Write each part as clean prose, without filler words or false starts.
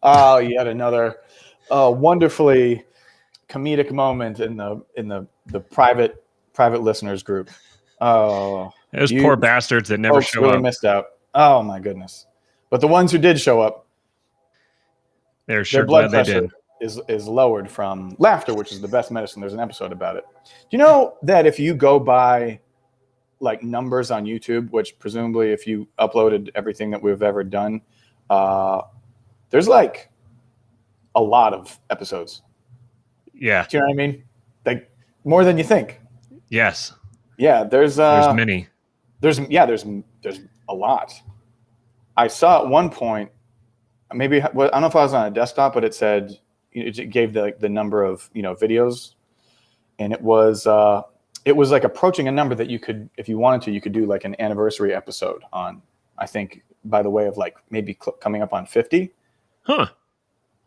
Oh, yet another wonderfully comedic moment in the private listeners group. Oh, those poor bastards that never show really up. Missed out. Oh my goodness! But the ones who did show up, they're sure their blood glad pressure they did. is lowered from laughter, which is the best medicine. There's an episode about it. Do you know that if you go by like numbers on YouTube, which presumably if you uploaded everything that we've ever done, there's like a lot of episodes. Yeah. Do you know what I mean? Like more than you think. Yes. Yeah, there's many. There's a lot. I saw at one point, maybe I don't know if I was on a desktop, but it said it gave the number of videos, and it was like approaching a number that you could, if you wanted to, you could do like an anniversary episode on. I think by the way of like maybe coming up on 50. Huh.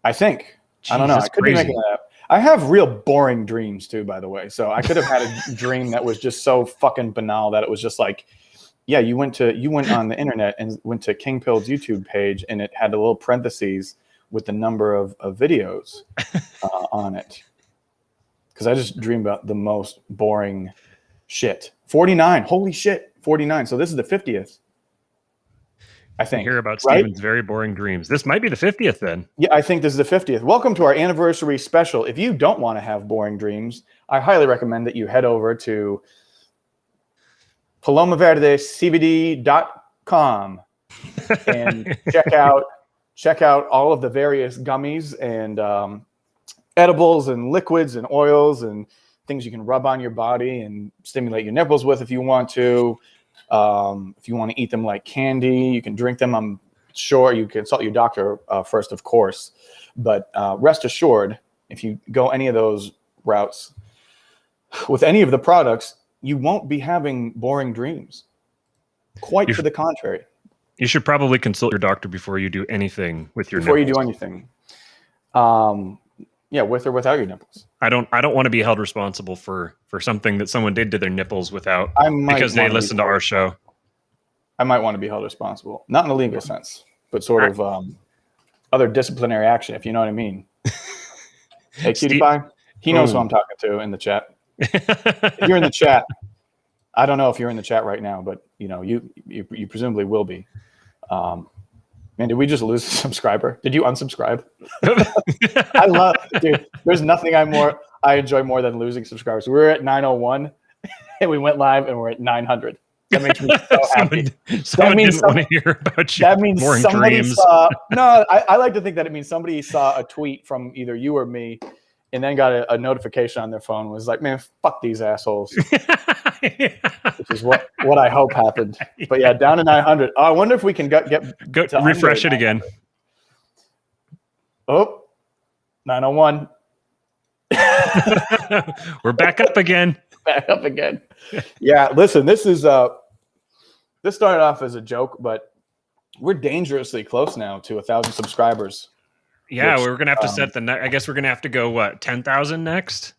I think. Jeez, I don't know. I could be making that up. I have real boring dreams too, by the way. So I could have had a dream that was just so fucking banal that it was just like, yeah, you went on the internet and went to King Pill's YouTube page, and it had a little parentheses with the number of videos on it. Because I just dream about the most boring shit. 49. Holy shit. 49. So this is the 50th. I think. You hear about Steven's very boring dreams. This might be the 50th then. Yeah, I think this is the 50th. Welcome to our anniversary special. If you don't want to have boring dreams, I highly recommend that you head over to palomaverdecbd.com and check out all of the various gummies and edibles and liquids and oils and things you can rub on your body and stimulate your nipples with if you want to. If you want to eat them like candy, you can drink them. I'm sure you consult your doctor first, of course. But rest assured, if you go any of those routes with any of the products, you won't be having boring dreams. Quite to the contrary. You should probably consult your doctor before you do anything with your nipples. You do anything. Yeah, with or without your nipples. I don't want to be held responsible for something that someone did to their nipples without because they listened to our show. I might want to be held responsible, not in a legal sense, but sort of other disciplinary action, if you know what I mean. Hey, Cutie Pie, he knows who I'm talking to in the chat. If you're in the chat, I don't know if you're in the chat right now, but you presumably will be. Man, did we just lose a subscriber? Did you unsubscribe? Dude, there's nothing I enjoy more than losing subscribers. We're at 901 and we went live and we're at 900. That makes me so happy. Someone didn't want to hear about you. That means somebody dreams. I like to think that it means somebody saw a tweet from either you or me and then got a notification on their phone, was like, man, fuck these assholes. Which is what I hope happened. But yeah, down to 900. Oh, I wonder if we can get to refresh it again. Oh, 901. We're back up again. Back up again. Yeah, listen, this started off as a joke, but we're dangerously close now to 1,000 subscribers. Yeah, we're gonna have to set I guess we're gonna have to go 10,000 next.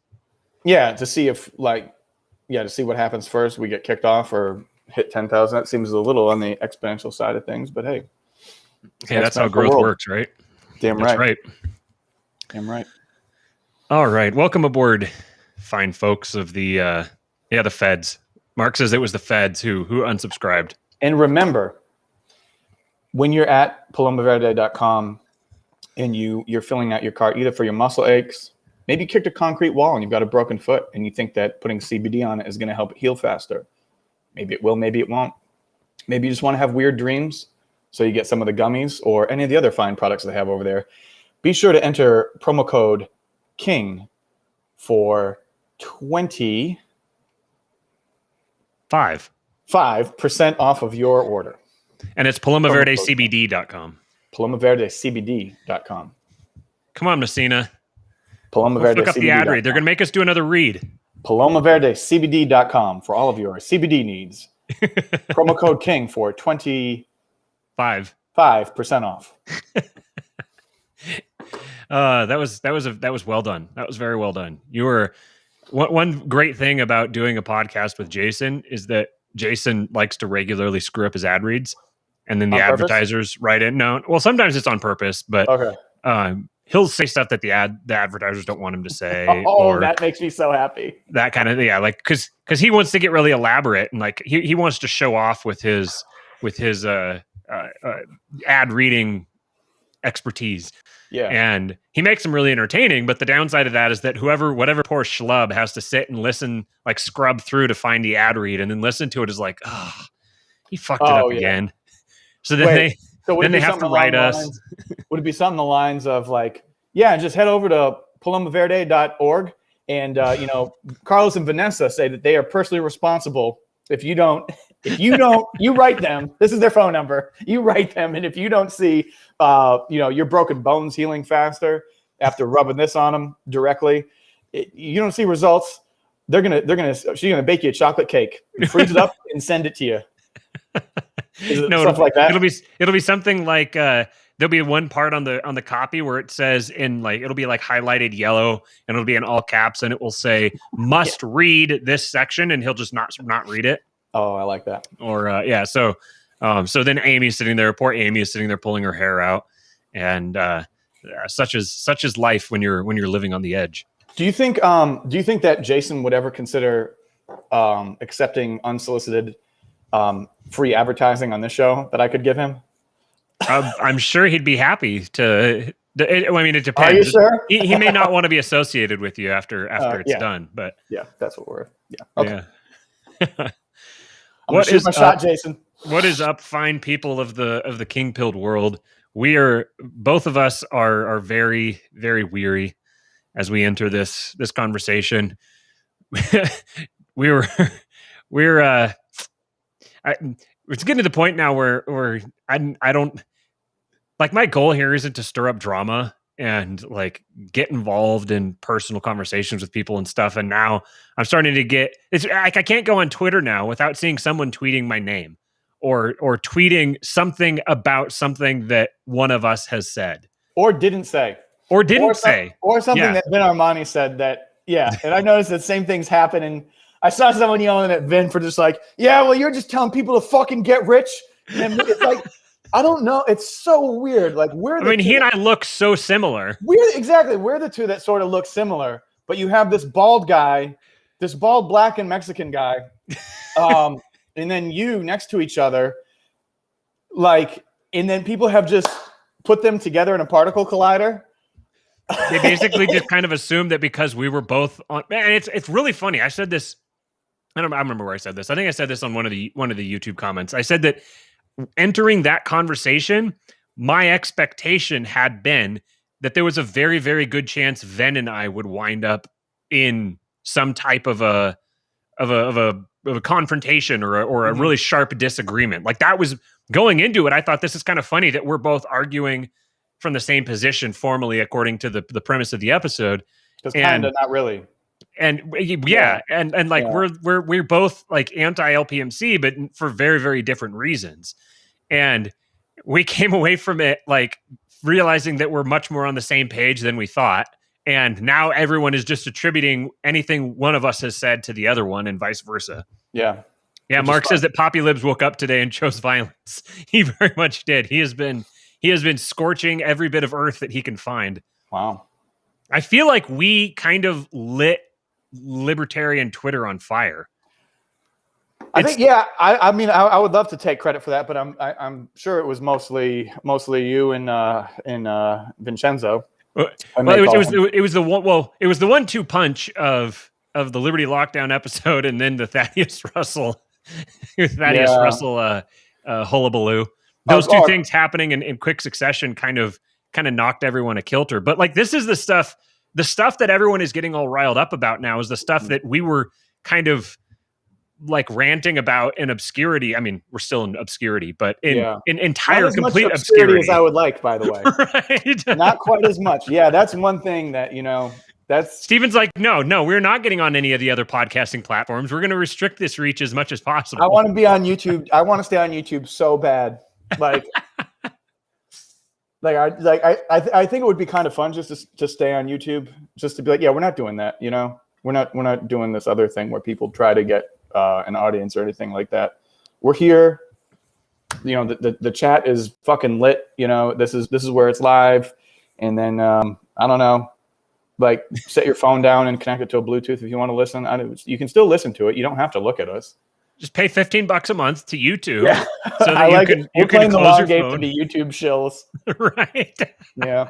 Yeah, to see if to see what happens first. We get kicked off or hit 10,000. That seems a little on the exponential side of things, but hey. Hey, that's how growth works, right? Damn right. That's right. Damn right. All right. Welcome aboard, fine folks of the feds. Mark says it was the feds who unsubscribed. And remember, when you're at palomaverde.com and you're filling out your cart either for your muscle aches, maybe you kicked a concrete wall and you've got a broken foot and you think that putting CBD on it is going to help it heal faster. Maybe it will, maybe it won't. Maybe you just want to have weird dreams, so you get some of the gummies or any of the other fine products they have over there. Be sure to enter promo code KING for 25% off of your order. And it's palomaverdecbd.com. palomaverdecbd.com. Come on, Messina. palomaverdecbd.com. Look up the ad read. They're going to make us do another read. palomaverdecbd.com for all of your CBD needs. Promo code KING for 25% off. That was well done. That was very well done. You were one great thing about doing a podcast with Jason is that Jason likes to regularly screw up his ad reads, and then the advertisers write in. No, well, sometimes it's on purpose, but okay. he'll say stuff that the advertisers don't want him to say. Oh, that makes me so happy. That kind of, yeah, like because he wants to get really elaborate, and like he wants to show off with his ad reading expertise. Yeah. And he makes them really entertaining, but the downside of that is that whatever poor schlub has to sit and listen, like scrub through to find the ad read and then listen to it is like, oh, he fucked it up again. So then they have to write us. Would it be something along the lines of like, yeah, just head over to palomaverde.org and Carlos and Vanessa say that they are personally responsible if you write them, this is their phone number, you write them, and if you don't see your broken bones healing faster after rubbing this on them directly, you don't see results, she's gonna bake you a chocolate cake, freeze it up and send it to you. Like that? It'll be something like there'll be one part on the copy where it says it'll be like highlighted yellow and it'll be in all caps and it will say must read this section, and he'll just not read it. Oh, I like that. Or so then Amy's sitting there. Poor Amy is sitting there pulling her hair out, and such is life when you're living on the edge. Do you think that Jason would ever consider accepting unsolicited free advertising on this show that I could give him? I'm sure he'd be happy to. I mean, it depends. Are you sure? He may not want to be associated with you after it's done, but yeah, that's what we're. Yeah. Okay. Yeah. I'm gonna shoot my shot, Jason. What is up, fine people of the king-pilled world? Both of us are very, very weary as we enter this conversation. It's getting to the point now where I don't like, my goal here isn't to stir up drama and like get involved in personal conversations with people and stuff. And now I'm starting to it's like I can't go on Twitter now without seeing someone tweeting my name or tweeting something about something that one of us has said or didn't say or something that Vin Armani said that. Yeah. And I noticed that same things happen. And I saw someone yelling at Vin for just like, yeah, well, you're just telling people to fucking get rich. And it's like, I don't know. It's so weird. Like he and I look so similar. Exactly. We're the two that sort of look similar, but you have this bald guy, this bald black and Mexican guy, and then you next to each other, like, and then people have just put them together in a particle collider. They basically just kind of assumed that because we were both on. Man, it's really funny. I said this. I remember where I said this. I think I said this on one of the YouTube comments. I said that entering that conversation, my expectation had been that there was a very, very good chance Ven and I would wind up in some type of a confrontation or a really sharp disagreement. Like, that was going into it. I thought, this is kind of funny that we're both arguing from the same position formally, according to the premise of the episode. Just kind of, not really. And and like we're both like anti-LPMC, but for very, very different reasons. And we came away from it like realizing that we're much more on the same page than we thought. And now everyone is just attributing anything one of us has said to the other one and vice versa. Yeah. Yeah. Mark says that Poppy Libs woke up today and chose violence. He very much did. He has been scorching every bit of earth that he can find. Wow. I feel like we kind of lit libertarian Twitter on fire. I think, yeah. I mean, I would love to take credit for that, but I'm sure it was mostly you and Vincenzo. Well, it was the 1-2 punch of the Liberty Lockdown episode, and then the Thaddeus Russell hullabaloo. Those two things happening in quick succession kind of knocked everyone a kilter. But like, this is the stuff that everyone is getting all riled up about now is the stuff that we were kind of like ranting about in obscurity. I mean, we're still in obscurity, but in entire complete obscurity as I would like, by the way. Right? Not quite as much. Yeah, that's one thing that, that's Steven's like, no, we're not getting on any of the other podcasting platforms. We're going to restrict this reach as much as possible. I want to be on YouTube. I want to stay on YouTube so bad. Like, I think it would be kind of fun just to stay on YouTube, just to be like, yeah, we're not doing that. We're not doing this other thing where people try to get an audience or anything like that. We're here. The chat is fucking lit. This is where it's live. and then I don't know, like set your phone down and connect it to a Bluetooth if you want to listen. You can still listen to it. You don't have to look at us. Just pay $15 a month to YouTube, Yeah. so that We're playing the long game phone. to be YouTube shills. Right. Yeah.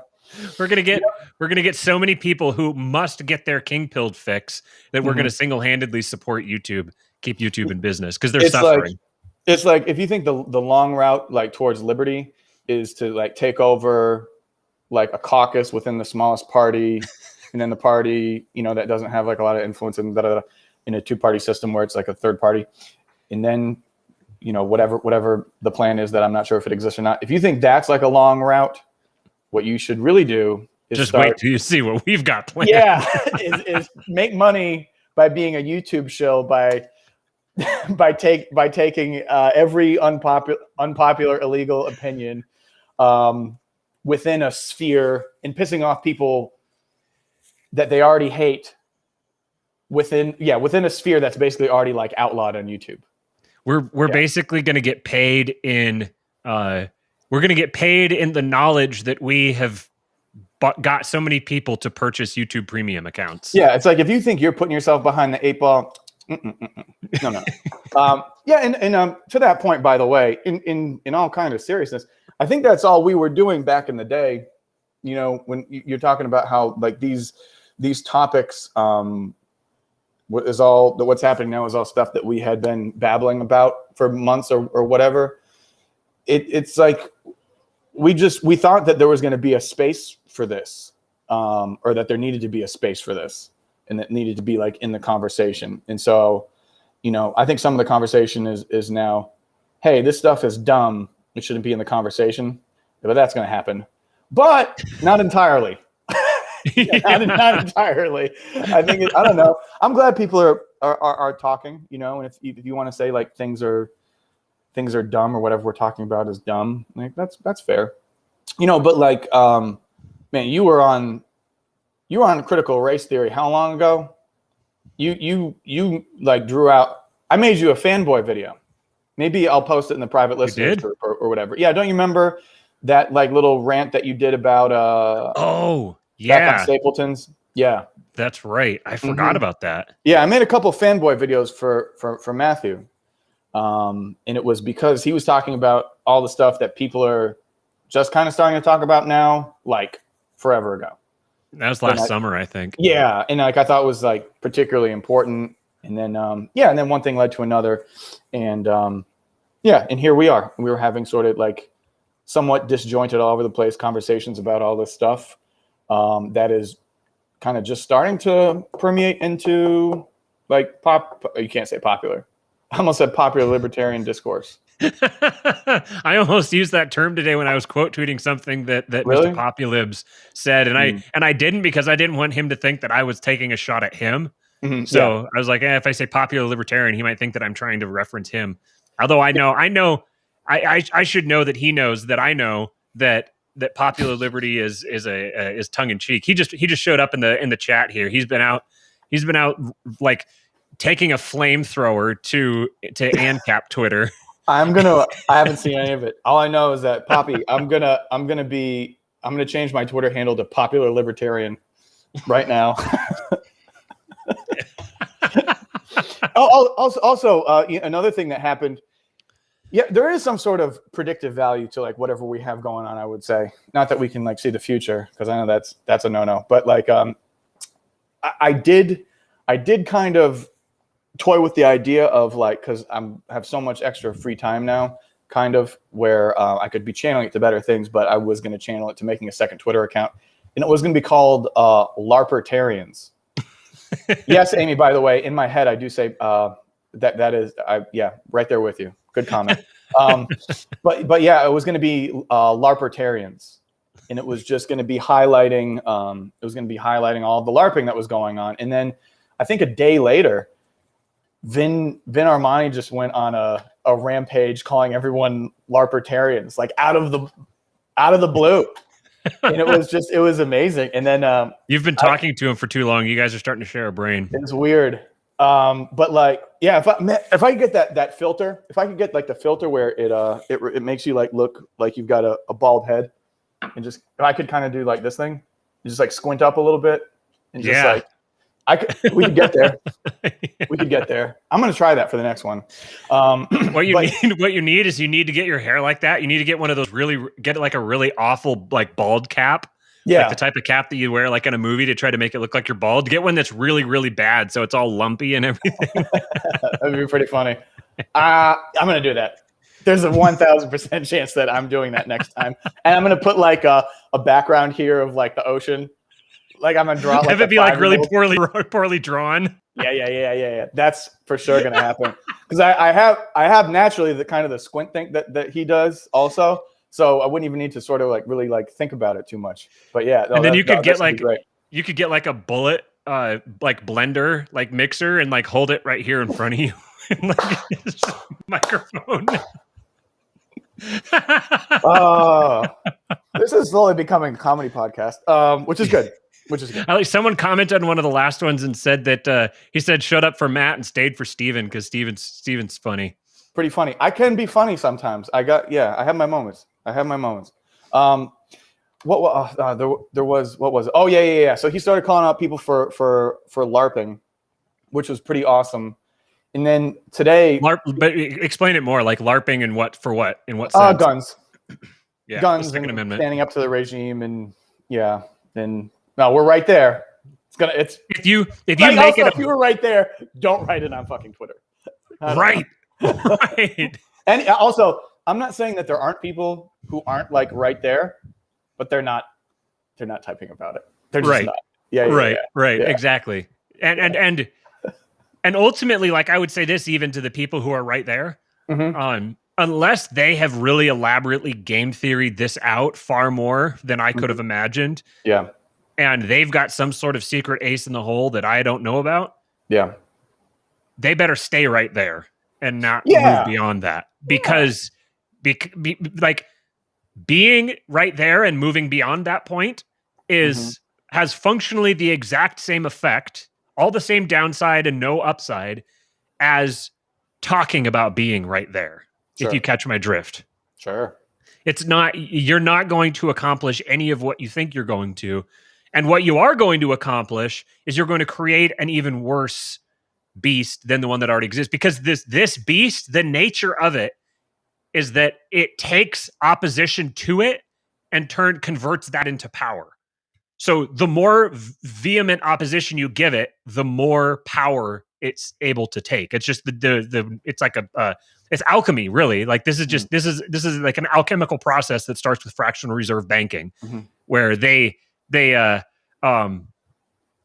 We're gonna get so many people who must get their king pilled fix that we're gonna single-handedly support YouTube, keep YouTube in business because they're suffering. It's like if you think the long route like towards liberty is to like take over like a caucus within the smallest party, and then the party that doesn't have like a lot of influence in a two-party system where it's like a third party, and then whatever the plan is that I'm not sure if it exists or not. If you think that's like a long route, what you should really do is just wait till you see what we've got planned. Yeah, is make money by being a YouTube show by taking every unpopular illegal opinion within a sphere and pissing off people that they already hate within a sphere that's basically already like outlawed on YouTube. We're basically going to get paid in we're going to get paid in the knowledge that we have got so many people to purchase YouTube premium accounts. Yeah, it's like if you think you're putting yourself behind the 8 ball, no. And to that point, by the way, in all kind of seriousness, I think that's all we were doing back in the day. When you're talking about how like these topics, what's happening now is all stuff that we had been babbling about for months or whatever. It's like we thought that there was going to be a space for this, or that there needed to be a space for this, and that needed to be like in the conversation. And so, I think some of the conversation is now, hey, this stuff is dumb. It shouldn't be in the conversation, but that's going to happen, but not entirely. Not entirely. I think I don't know. I'm glad people are talking, and if you want to say like things are dumb or whatever we're talking about is dumb, like that's fair. But like man, you were on critical race theory how long ago? You like drew out, I made you a fanboy video. Maybe I'll post it in the private listeners or whatever. Yeah, don't you remember that like little rant that you did about back on Stapleton's? Yeah. That's right. I forgot about that. Yeah, I made a couple fanboy videos for Matthew. And it was because he was talking about all the stuff that people are just kind of starting to talk about now, like forever ago. That was last summer, I think. Yeah, and like I thought it was like particularly important. And then and then one thing led to another, and and here we are. We were having sort of like somewhat disjointed, all over the place conversations about all this stuff that is kind of just starting to permeate into like you can't say popular. I almost said popular libertarian discourse. I almost used that term today when I was quote tweeting something that Really? Mr. Populibs said, and I didn't because I didn't want him to think that I was taking a shot at him. So I was like, if I say popular libertarian, he might think that I'm trying to reference him. Although I should know that he knows that I know that popular liberty is tongue in cheek. He just showed up in the chat here. He's been out like taking a flamethrower to ANCAP Twitter. I haven't seen any of it. All I know is that Poppy, I'm gonna change my Twitter handle to popular libertarian right now. Also, another thing that happened. Yeah, there is some sort of predictive value to like whatever we have going on, I would say. Not that we can like see the future, because I know that's a no-no. But like I did kind of toy with the idea of like, because I have so much extra free time now, kind of where I could be channeling it to better things, but I was going to channel it to making a second Twitter account, and it was going to be called Larpertarians. Yes, Amy, by the way, in my head I do say that is right there with you. Good comment. But yeah, it was going to be Larpertarians, and it was just going to be highlighting all the LARPing that was going on. And then I think a day later, Vin Armani just went on a rampage calling everyone Larpertarians, like out of the blue. And it was amazing. And then you've been talking to him for too long. You guys are starting to share a brain. It's weird. But like, yeah, if I get that filter, if I could get like the filter where it makes you like look like you've got a bald head, and just if I could kind of do like this thing, just like squint up a little bit, and just like we could get there. We could get there. I'm gonna try that for the next one. What you need is you need to get your hair like that. You need to get one of those get like a really awful like bald cap. Yeah, like the type of cap that you wear like in a movie to try to make it look like you're bald. Get one that's really, really bad, so it's all lumpy and everything. That'd be pretty funny. I'm gonna do that. There's a 1,000% chance that I'm doing that next time, and I'm gonna put like a background here of like the ocean. Like I'm gonna draw. Like, have it be like really poorly drawn. Yeah. That's for sure gonna happen because I have naturally the kind of the squint thing that he does also. So I wouldn't even need to sort of like really like think about it too much. But yeah, and then you could get like a bullet like blender like mixer and like hold it right here in front of you and like microphone. This is slowly becoming a comedy podcast, which is good. At least someone commented on one of the last ones and said that he said shut up for Matt and stayed for Steven because Steven's funny. Pretty funny. I can be funny sometimes. I have my moments. There was what was it? Oh yeah. So he started calling out people for Larping, which was pretty awesome. And then today, but explain it more, like Larping and what in what sense? Guns. Yeah, guns. Second Amendment. Standing up to the regime, and then no, we're right there. If you make it. If you were right there, don't write it on fucking Twitter. Right. Right. And also, I'm not saying that there aren't people who aren't like right there, but they're not typing about it. They're just not. Yeah. Right. Yeah. Exactly. And ultimately, like I would say this even to the people who are right there, unless they have really elaborately game theoried this out far more than I could have imagined. Yeah. And they've got some sort of secret ace in the hole that I don't know about. Yeah. They better stay right there and not move beyond that, because like being right there and moving beyond that point has functionally the exact same effect, all the same downside and no upside as talking about being right there. Sure. If you catch my drift. Sure. You're not going to accomplish any of what you think you're going to. And what you are going to accomplish is you're going to create an even worse beast than the one that already exists, because this beast, the nature of it is that it takes opposition to it and converts that into power. So the more vehement opposition you give it, the more power it's able to take. It's just it's like it's alchemy, really. Like this is like an alchemical process that starts with fractional reserve banking, where they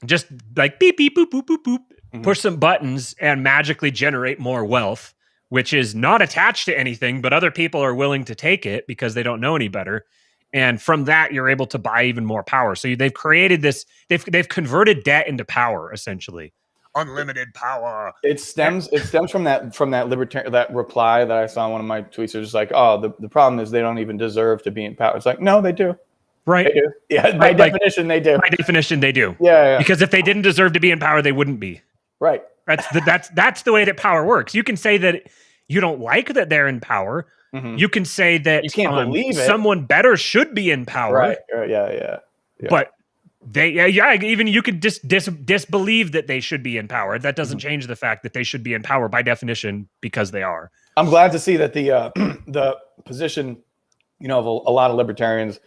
just like beep beep boop boop boop boop, push some buttons and magically generate more wealth, which is not attached to anything, but other people are willing to take it because they don't know any better. And from that, you're able to buy even more power. So they've created this. They've converted debt into power, essentially. Unlimited power. It stems from that libertarian, that reply that I saw in one of my tweets. It was like, oh, the problem is they don't even deserve to be in power. It's like, no, they do. Right. They do. Yeah. By definition, they do. By definition, they do. Yeah. Because if they didn't deserve to be in power, they wouldn't be. Right. That's the way that power works. You can say that you don't like that they're in power. You can say that you can't believe it. Someone better should be in power. Right. Yeah. But even you could disbelieve that they should be in power. That doesn't change the fact that they should be in power by definition, because they are. I'm glad to see that the position, of a lot of libertarians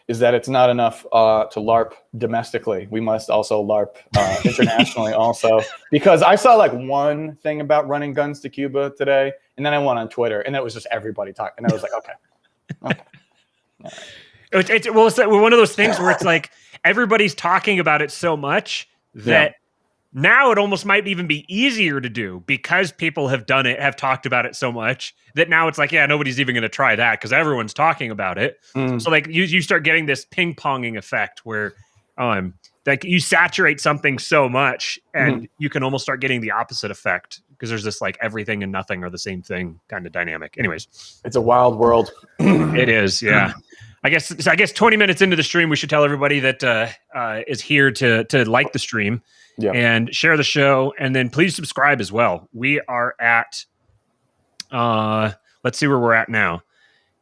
is that it's not enough to LARP domestically. We must also LARP internationally also. Because I saw like one thing about running guns to Cuba today, and then I went on Twitter, and it was just everybody talking. And I was like, okay. It's one of those things where it's like everybody's talking about it so much that now it almost might even be easier to do, because people have done it, have talked about it so much that now it's like, nobody's even going to try that because everyone's talking about it. So like you start getting this ping ponging effect where like you saturate something so much and you can almost start getting the opposite effect, because there's this like everything and nothing are the same thing kind of dynamic. Anyways, it's a wild world. It is. Yeah. I guess 20 minutes into the stream, we should tell everybody that is here to like the stream and share the show, and then please subscribe as well. We are at let's see where we're at now.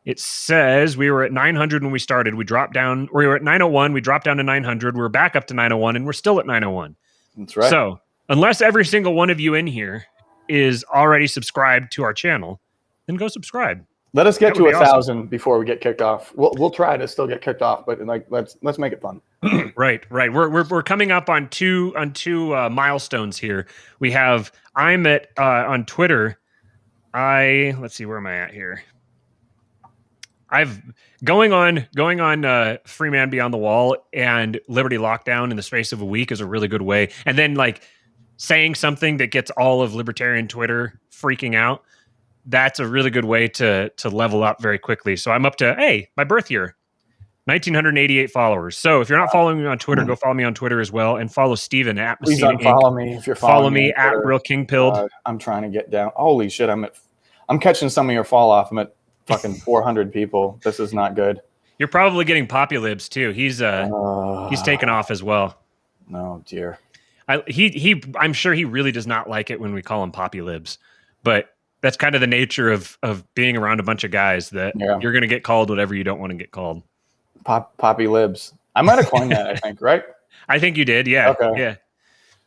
It says we were at 900 when we started. We dropped down. We were at 901. We dropped down to 900. We're back up to 901, and we're still at 901. That's right. So unless every single one of you in here is already subscribed to our channel, then go subscribe. Let us get to 1,000 awesome. before we get kicked off. We'll try to still get kicked off, but like let's make it fun. Right. We're coming up on two milestones here. We have I'm at on Twitter. Let's see, where am I at here? I've going on Freeman Beyond the Wall and Liberty Lockdown in the space of a week is a really good way. And then like saying something that gets all of Libertarian Twitter freaking out. That's a really good way to level up very quickly. So I'm up to, hey, my birth year, 1,988 followers. So if you're not following me on Twitter, go follow me on Twitter as well, and follow Steven at Please Messina unfollow Inc. me if you're follow me on at Real King Pilled. I'm trying to get down. Holy shit, I'm catching some of your fall off. I'm at fucking 400 people. This is not good. You're probably getting Populibs too. He's taken off as well. No, dear. I'm sure he really does not like it when we call him Populibs, but that's kind of the nature of being around a bunch of guys that you're going to get called whatever you don't want to get called. Poppy Libs. I might have coined that, I think, right? I think you did. Yeah. Okay.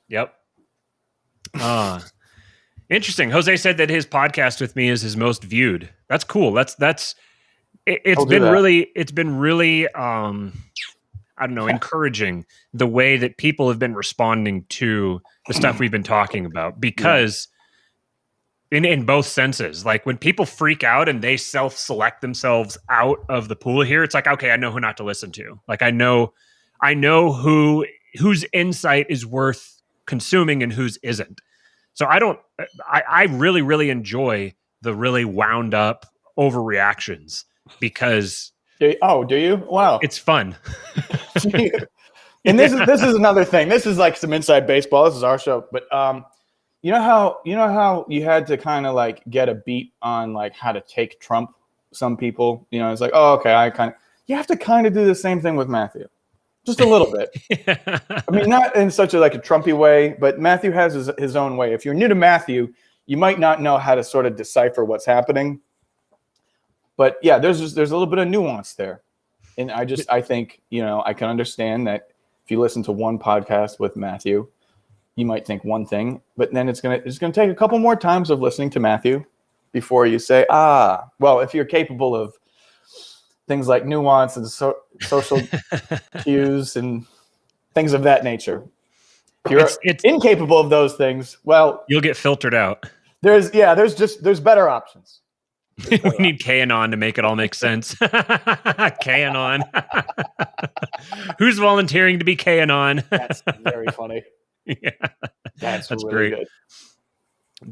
Yeah. Yep. Interesting. Jose said that his podcast with me is his most viewed. That's cool. It's been really I don't know, encouraging the way that people have been responding to the stuff we've been talking about, because in both senses, like when people freak out and they self-select themselves out of the pool here, it's like, okay, I know who not to listen to. Like I know whose insight is worth consuming and whose isn't. So I really, really enjoy the really wound up overreactions because do you? Wow. It's fun. And this is another thing. This is like some inside baseball. This is our show. But you know how you had to kind of like get a beat on like how to take Trump, some people, it's like, oh, okay, you have to kind of do the same thing with Matthew. Just a little bit. I mean, not in such a Trumpy way, but Matthew has his own way. If you're new to Matthew, you might not know how to sort of decipher what's happening. But yeah, there's a little bit of nuance there. And I think, I can understand that if you listen to one podcast with Matthew, you might think one thing, but then it's gonna take a couple more times of listening to Matthew before you say, well, if you're capable of things like nuance and social cues and things of that nature. If you're incapable of those things, well, you'll get filtered out. There's better options. We need Kanon to make it all make sense. Kanon. Who's volunteering to be Kanon? That's very funny. Yeah, that's really great.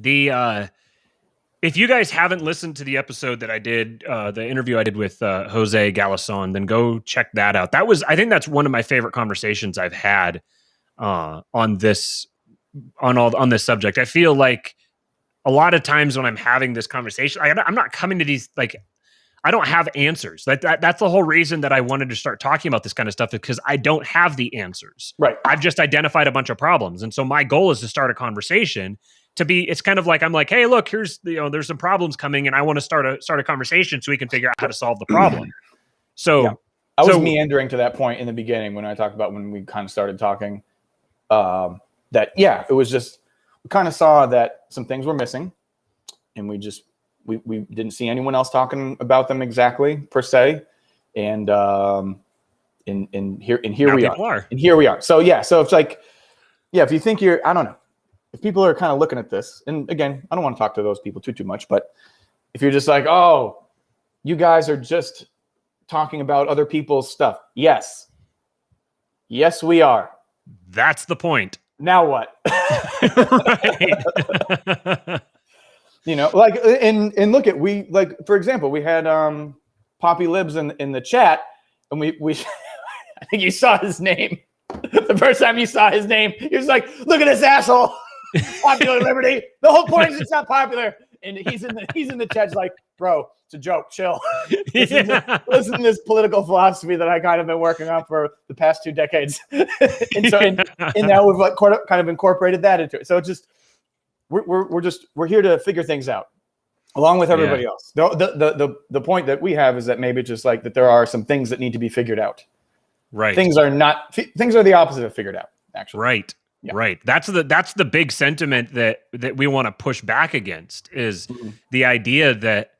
Good. If you guys haven't listened to the episode that I did, the interview I did with Jose Galison, then go check that out. I think that's one of my favorite conversations I've had on this subject. I feel like a lot of times when I'm having this conversation, I'm not coming to these I don't have answers. That's the whole reason that I wanted to start talking about this kind of stuff, because I don't have the answers. Right. I've just identified a bunch of problems. And so my goal is to start a conversation it's kind of like, I'm like, hey, look, here's there's some problems coming and I want to start a conversation so we can figure out how to solve the problem. So I was meandering to that point in the beginning when I talked about when we kind of started talking it was just, we kind of saw that some things were missing and we didn't see anyone else talking about them exactly per se. And here we are. And here we are. So so it's like, if you think I don't know, if people are kind of looking at this, and again, I don't want to talk to those people too much, but if you're just like, oh, you guys are just talking about other people's stuff. Yes, we are. That's the point. Now what? Right. And look at, for example, we had Poppy Libs in the chat, and we I think you saw his name. The first time you saw his name, he was like, look at this asshole. Popular liberty. The whole point is it's not popular. And he's in the chat like, bro, it's a joke. Chill. Listen to this political philosophy that I kind of been working on for the past 2 decades. and now we've kind of incorporated that into it. So it's just we're here to figure things out. along with everybody else. The point that we have is that maybe just like that there are some things that need to be figured out. Right. Things are the opposite of figured out, actually. Right. Yeah. Right. That's the big sentiment that we want to push back against is the idea that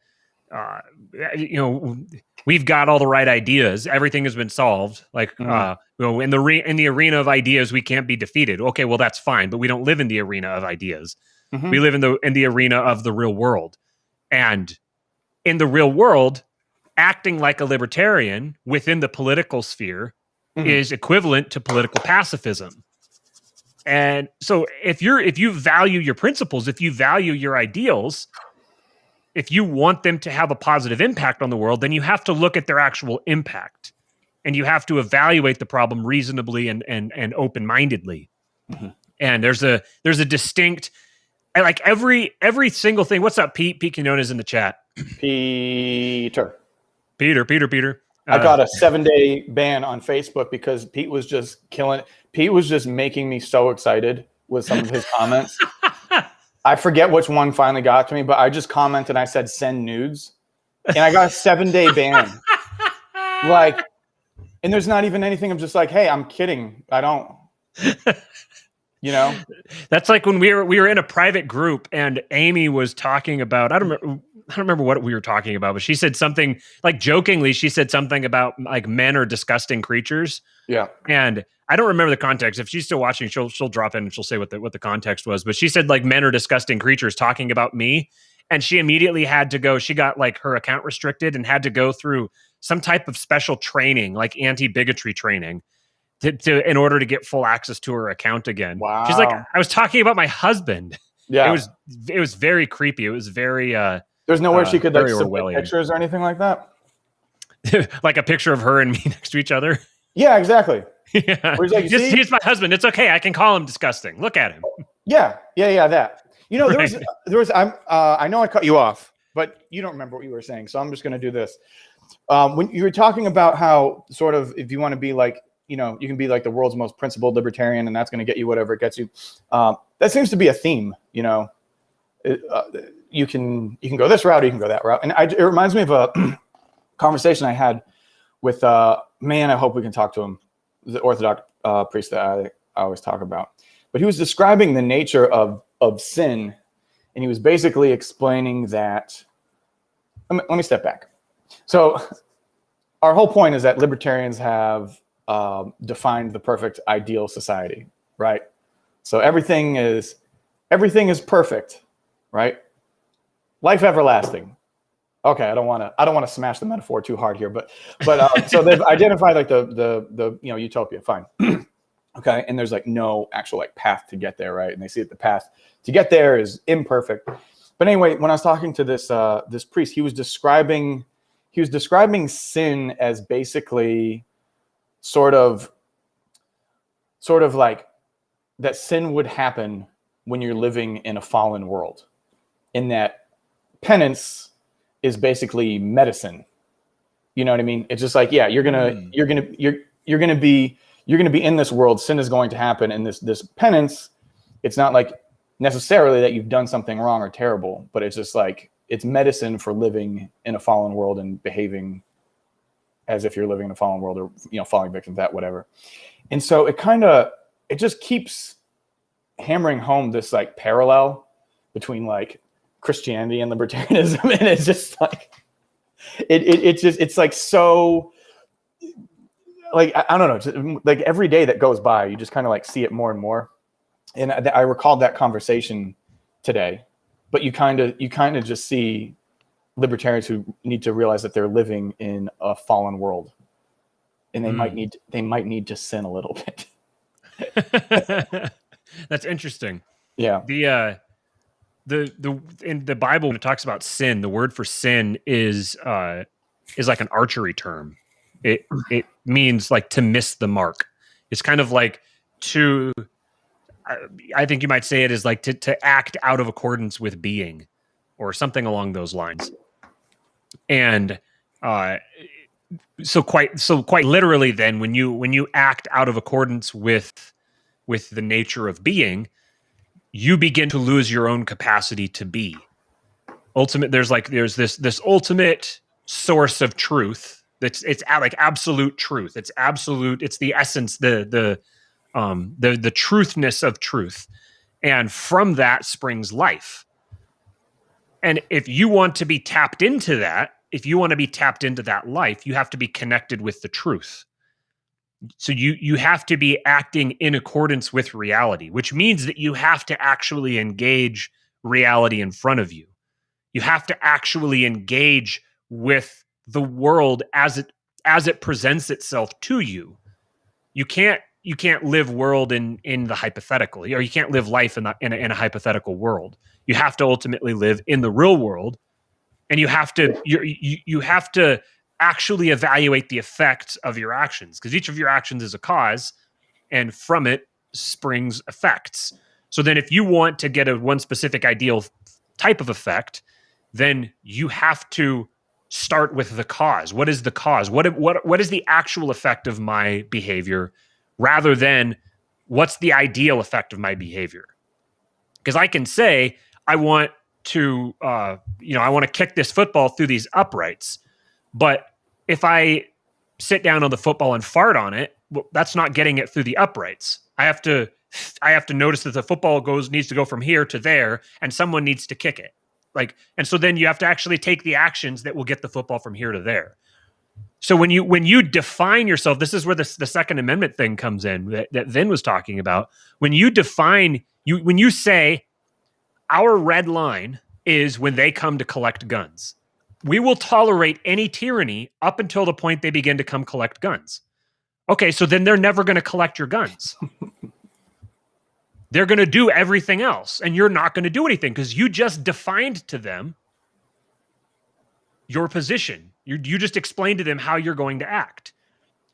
we've got all the right ideas. Everything has been solved. Like in the arena of ideas, we can't be defeated. Okay, well that's fine, but we don't live in the arena of ideas. We live in the arena of the real world. And in the real world, acting like a libertarian within the political sphere is equivalent to political pacifism. And so if you value your principles, if you value your ideals, if you want them to have a positive impact on the world, then you have to look at their actual impact. And you have to evaluate the problem reasonably and open-mindedly. And there's a distinct, like every single thing. What's up, Pete? Pete Quinones in the chat. Peter. I got a 7-day ban on Facebook because Pete was just killing it. Pete was just making me so excited with some of his comments. I forget which one finally got to me, but I just commented. I said, send nudes. And I got a 7-day ban. Like, and there's not even anything. I'm just like, hey, I'm kidding. I don't, That's like when we were in a private group and Amy was talking about, I don't remember what we were talking about, but she said something like jokingly, she said something about like men are disgusting creatures. Yeah. And I don't remember the context. If she's still watching, she'll drop in and she'll say what the context was. But she said like men are disgusting creatures talking about me. And she immediately had to go, she got like her account restricted and had to go through some type of special training, like anti-bigotry training in order to get full access to her account again. Wow. She's like, I was talking about my husband. Yeah. It was very creepy. It was very, there's nowhere she could like submit Orwellian. pictures or anything like that. Like a picture of her and me next to each other. Yeah, exactly. Yeah. Like, he's my husband. It's okay. I can call him disgusting. Look at him. Yeah. That. There was. I know I cut you off, but you don't remember what you were saying, so I'm just going to do this. When you were talking about how sort of if you want to be like, you can be like the world's most principled libertarian, and that's going to get you whatever it gets you. That seems to be a theme. You can go this route, or you can go that route, and it reminds me of a conversation I had with man. I hope we can talk to him. The Orthodox priest that I always talk about, but he was describing the nature of sin, and he was basically explaining that. Let me step back. So, our whole point is that libertarians have defined the perfect ideal society, right? So everything is perfect, right? Life everlasting. Okay, I don't want to smash the metaphor too hard here, but so they've identified like the utopia. Fine, okay, and there's like no actual like path to get there, right? And they see that the path to get there is imperfect. But anyway, when I was talking to this priest, he was describing sin as basically sort of like that sin would happen when you're living in a fallen world, in that penance is basically medicine. You know what I mean? It's just like, yeah, you're gonna be in this world. Sin is going to happen, and this penance, it's not like necessarily that you've done something wrong or terrible, but it's just like it's medicine for living in a fallen world and behaving as if you're living in a fallen world, or falling victim to that, whatever. And so it just keeps hammering home this like parallel between like Christianity and libertarianism, and it's just like it's like so like I don't know, just, like every day that goes by, you just kind of like see it more and more. And I recalled that conversation today, but you kind of just see libertarians who need to realize that they're living in a fallen world, and they might need to sin a little bit. That's interesting. Yeah. The in the Bible, when it talks about sin, the word for sin is like an archery term. It means like to miss the mark. It's kind of like to, I think you might say it is like to act out of accordance with being, or something along those lines. And so quite literally, then when you act out of accordance with the nature of being, you begin to lose your own capacity to be. there's this ultimate source of truth. It's like absolute truth. It's absolute. It's the essence, the truthness of truth. And from that springs life. And if you want to be tapped into that, life, you have to be connected with the truth. So you have to be acting in accordance with reality, which means that you have to actually engage reality in front of you. You have to actually engage with the world as it presents itself to you. You can't live world in the hypothetical, or you can't live life in a hypothetical world. You have to ultimately live in the real world, and you have to actually evaluate the effects of your actions, because each of your actions is a cause, and from it springs effects. So then if you want to get one specific ideal type of effect, then you have to start with the cause. What is the cause? What is the actual effect of my behavior, rather than what's the ideal effect of my behavior? Because I can say, I want to kick this football through these uprights, but if I sit down on the football and fart on it, well, that's not getting it through the uprights. I have to notice that the football needs to go from here to there, and someone needs to kick it. And so then you have to actually take the actions that will get the football from here to there. So when you define yourself, this is where the Second Amendment thing comes in that Vin was talking about. When you say our red line is when they come to collect guns, we will tolerate any tyranny up until the point they begin to come collect guns. Okay, so then they're never going to collect your guns. They're going to do everything else, and you're not going to do anything because you just defined to them your position. You just explained to them how you're going to act.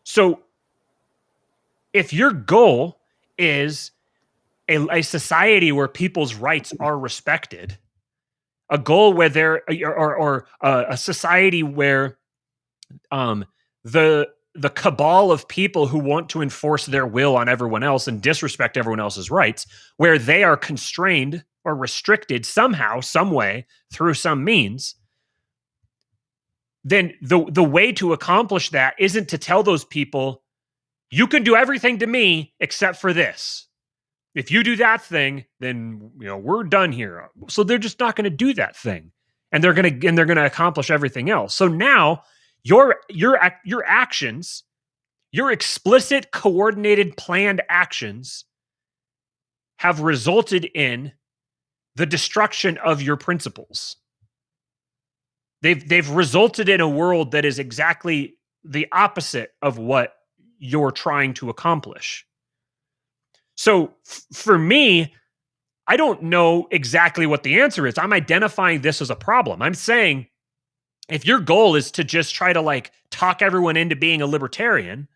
So if your goal is a society where people's rights are respected, a goal where a society where the cabal of people who want to enforce their will on everyone else and disrespect everyone else's rights, where they are constrained or restricted somehow, some way, through some means, then the way to accomplish that isn't to tell those people, you can do everything to me except for this. If you do that thing, then we're done here. So they're just not going to do that thing, and they're going to accomplish everything else. So now your actions, your explicit, coordinated, planned actions, have resulted in the destruction of your principles. They've resulted in a world that is exactly the opposite of what you're trying to accomplish. So for me, I don't know exactly what the answer is. I'm identifying this as a problem. I'm saying, if your goal is to just try to talk everyone into being a libertarian,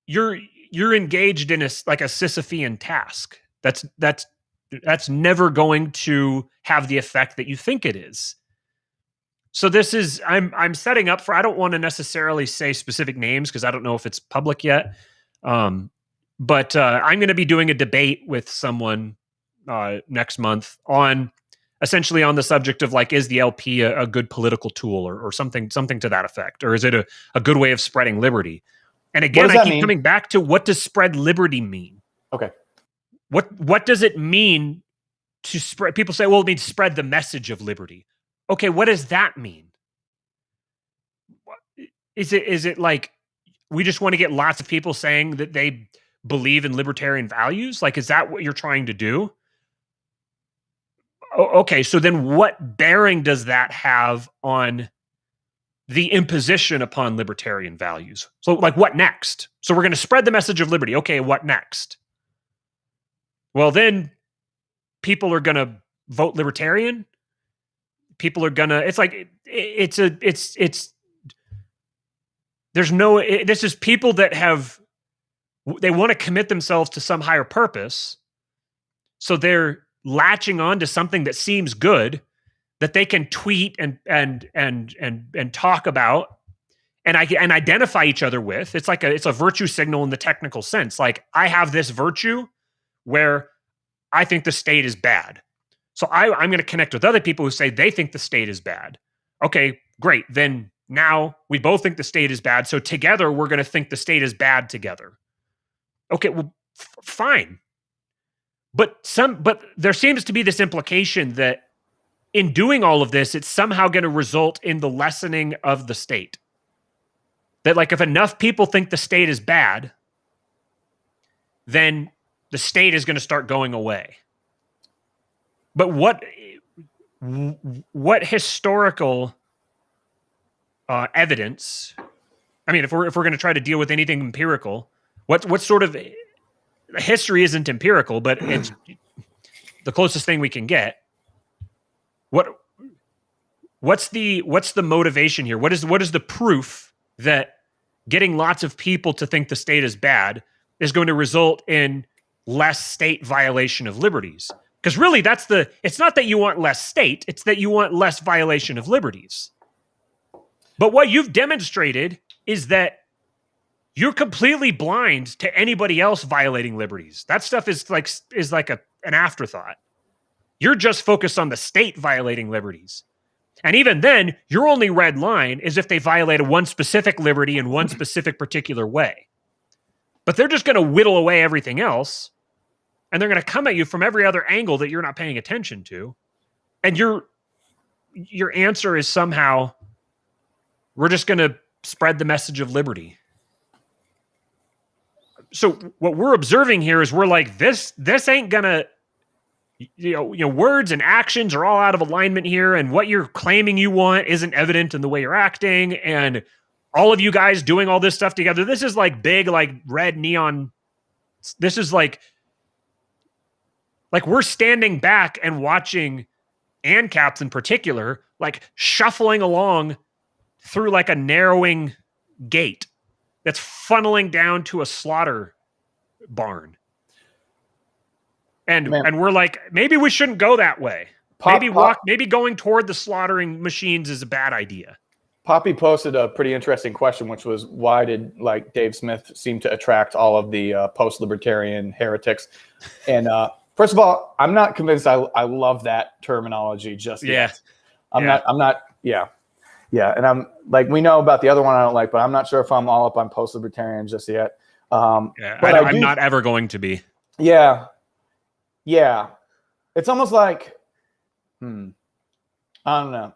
you're engaged in a Sisyphean task. That's never going to have the effect that you think it is. So this is, I'm setting up for, I don't want to necessarily say specific names because I don't know if it's public yet. But I'm going to be doing a debate with someone next month essentially on the subject of is the LP a good political tool or something to that effect, or is it a good way of spreading liberty? And again, I keep coming back to, what does spread liberty mean? Okay. What does it mean to spread? People say, well, it means spread the message of liberty. Okay, what does that mean? Is it like we just want to get lots of people saying that they believe in libertarian values? Is that what you're trying to do? Okay, so then what bearing does that have on the imposition upon libertarian values? So what next? So we're going to spread the message of liberty. Okay, what next? Well, then people are going to vote libertarian. People are going to, this is people that they want to commit themselves to some higher purpose. So they're latching on to something that seems good, that they can tweet and talk about and identify each other with. It's it's a virtue signal in the technical sense. I have this virtue where I think the state is bad. So I'm going to connect with other people who say they think the state is bad. Okay, great. Then now we both think the state is bad. So together we're going to think the state is bad together. Okay, well, fine. But there seems to be this implication that in doing all of this, it's somehow going to result in the lessening of the state. That like if enough people think the state is bad, then the state is going to start going away. But what historical evidence? I mean, if we're going to try to deal with anything empirical, what sort of history isn't empirical, but it's the closest thing we can get. What's the motivation here? What is the proof that getting lots of people to think the state is bad is going to result in less state violation of liberties? Because really, it's not that you want less state, it's that you want less violation of liberties. But what you've demonstrated is that you're completely blind to anybody else violating liberties. That stuff is like an afterthought. You're just focused on the state violating liberties. And even then, your only red line is if they violate one specific liberty in one specific particular way. But they're just going to whittle away everything else, and they're going to come at you from every other angle that you're not paying attention to. And your answer is somehow, we're just going to spread the message of liberty. So what we're observing here is we're like, this ain't going to, words and actions are all out of alignment here, and what you're claiming you want isn't evident in the way you're acting, and all of you guys doing all this stuff together, this is like big, like red neon. This is like we're standing back and watching ANCAPs in particular, like shuffling along through like a narrowing gate that's funneling down to a slaughter barn. And we're like, maybe we shouldn't go that way. Maybe going toward the slaughtering machines is a bad idea. Poppy posted a pretty interesting question, which was, why did like Dave Smith seem to attract all of the post-libertarian heretics? And first of all, I'm not convinced I love that terminology just yet. I'm not. And I'm like, we know about the other one I don't like, but I'm not sure if I'm all up on post-libertarian just yet. But I'm not ever going to be. Yeah. It's almost like, I don't know.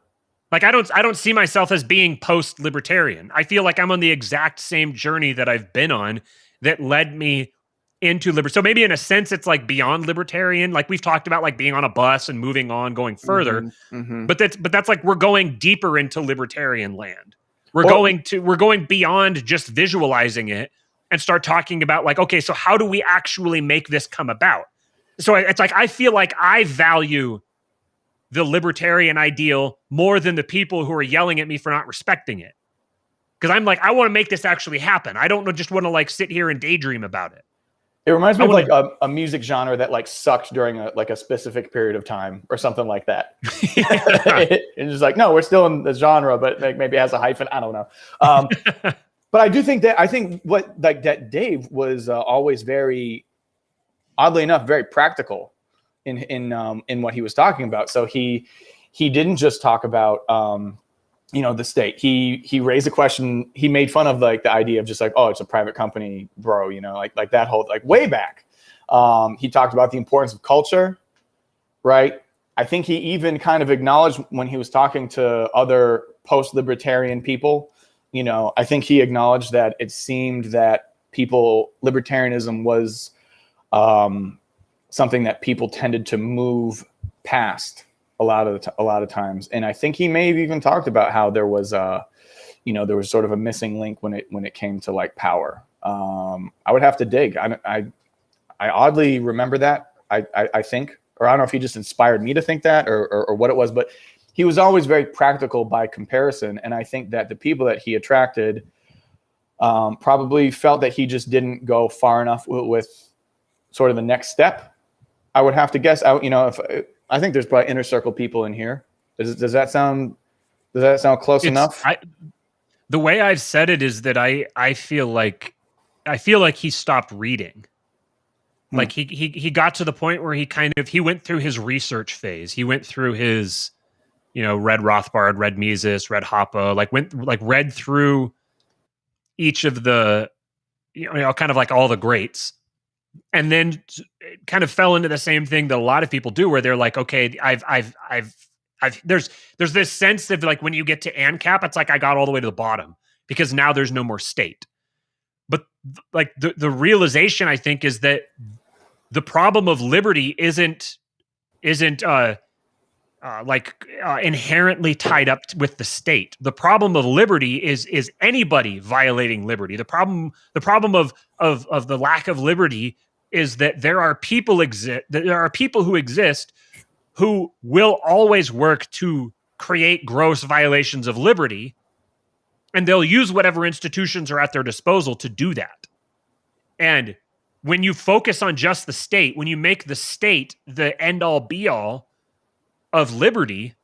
Like I don't see myself as being post-libertarian. I feel like I'm on the exact same journey that I've been on that led me into liberty. So maybe in a sense it's like beyond libertarian. Like we've talked about like being on a bus and moving on, going further. Mm-hmm. But that's like we're going deeper into libertarian land. We're going beyond just visualizing it and start talking about like, okay, so how do we actually make this come about? So it's like I feel like I value the libertarian ideal more than the people who are yelling at me for not respecting it. Because I'm like, I want to make this actually happen. I don't just want to like sit here and daydream about it. It reminds me of like a music genre that like sucked during a specific period of time or something like that. It's just like, no, we're still in the genre, but like maybe it has a hyphen. I don't know. But I think what like that Dave was always very, oddly enough, very practical in what he was talking about. So he didn't just talk about the state. He raised a question. He made fun of like the idea of just like, oh, it's a private company, bro. Like that whole like way back. He talked about the importance of culture, right? I think he even kind of acknowledged when he was talking to other post-libertarian people. I think he acknowledged that it seemed that libertarianism was something that people tended to move past a lot of times. And I think he may have even talked about how there was there was sort of a missing link when it came to like power. I would have to dig. I oddly remember that. I think, or I don't know if he just inspired me to think that or what it was, but he was always very practical by comparison. And I think that the people that he attracted probably felt that he just didn't go far enough with sort of the next step. I would have to guess. I think there's probably inner circle people in here. Does that sound close enough? The way I've said it is that I feel like he stopped reading. Like he got to the point where he went through his research phase. He went through his, read Rothbard, read Mises, read Hoppe, read through each of the, kind of like all the greats, and then kind of fell into the same thing that a lot of people do, where they're like, okay, there's this sense of like when you get to ANCAP, it's like I got all the way to the bottom because now there's no more state. But like the realization, I think, is that the problem of liberty isn't inherently tied up with the state. The problem of liberty is anybody violating liberty. The problem of the lack of liberty is that there are people who exist who will always work to create gross violations of liberty, and they'll use whatever institutions are at their disposal to do that. And when you focus on just the state, when you make the state the end-all be-all of liberty,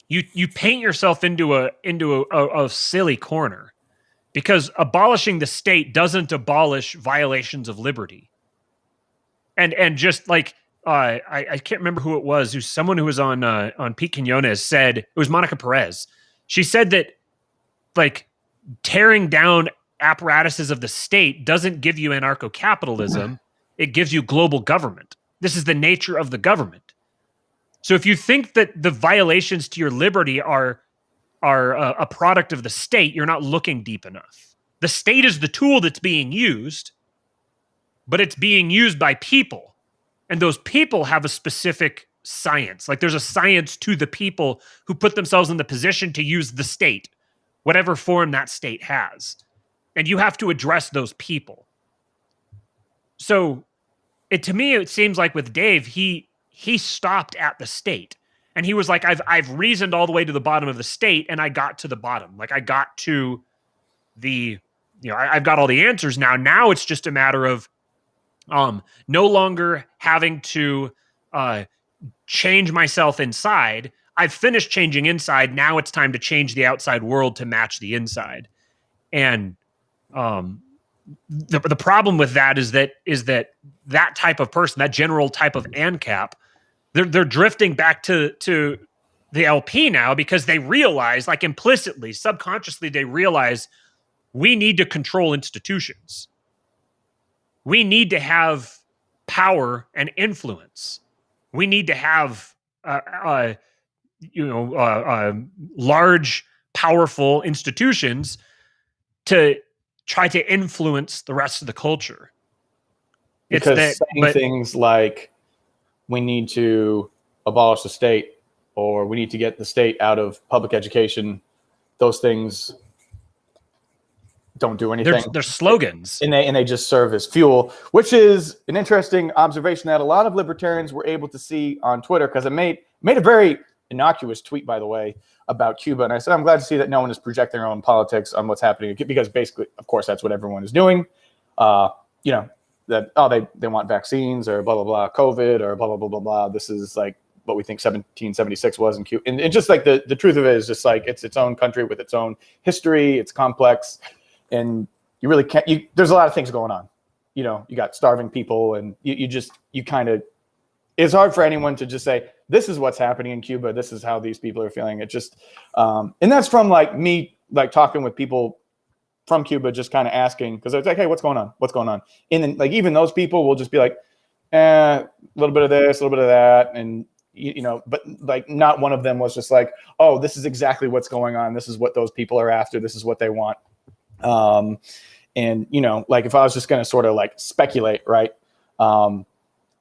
you paint yourself into a silly corner, because abolishing the state doesn't abolish violations of liberty. And just like I can't remember who it was, someone who was on Pete Quinones said, it was Monica Perez. She said that like tearing down apparatuses of the state doesn't give you anarcho-capitalism. It gives you global government. This is the nature of the government. So if you think that the violations to your liberty are a product of the state, you're not looking deep enough. The state is the tool that's being used, but it's being used by people. And those people have a specific science. Like there's a science to the people who put themselves in the position to use the state, whatever form that state has. And you have to address those people. So to me, it seems like with Dave, he stopped at the state. And he was like, I've reasoned all the way to the bottom of the state, and I got to the bottom. Like I got to I've got all the answers now. Now it's just a matter of no longer having to change myself inside. I've finished changing inside. Now it's time to change the outside world to match the inside. And the problem with that is that type of person, that general type of ANCAP, they're drifting back to the LP now, because they realize, like implicitly, subconsciously, they realize we need to control institutions. We need to have power and influence. We need to have large, powerful institutions to try to influence the rest of the culture. Because saying things like we need to abolish the state, or we need to get the state out of public education, those things don't do anything. They're slogans. And they just serve as fuel, which is an interesting observation that a lot of libertarians were able to see on Twitter, because I made a very innocuous tweet, by the way, about Cuba. And I said, I'm glad to see that no one is projecting their own politics on what's happening, because basically, of course, that's what everyone is doing. That, they want vaccines, or blah, blah, blah, COVID, or blah, blah, blah, blah, blah. This is like what we think 1776 was in Cuba. And just like the truth of it is just like, it's its own country with its own history. It's complex. And you really can't, there's a lot of things going on. You got starving people, and you kind of, it's hard for anyone to just say, this is what's happening in Cuba. This is how these people are feeling. It just, and that's from like me, like talking with people from Cuba, just kind of asking, because it's like, hey, what's going on? What's going on? And then like, even those people will just be like, a little bit of this, a little bit of that. And, but like not one of them was just like, oh, this is exactly what's going on. This is what those people are after. This is what they want. And, like if I was just going to sort of like speculate, right?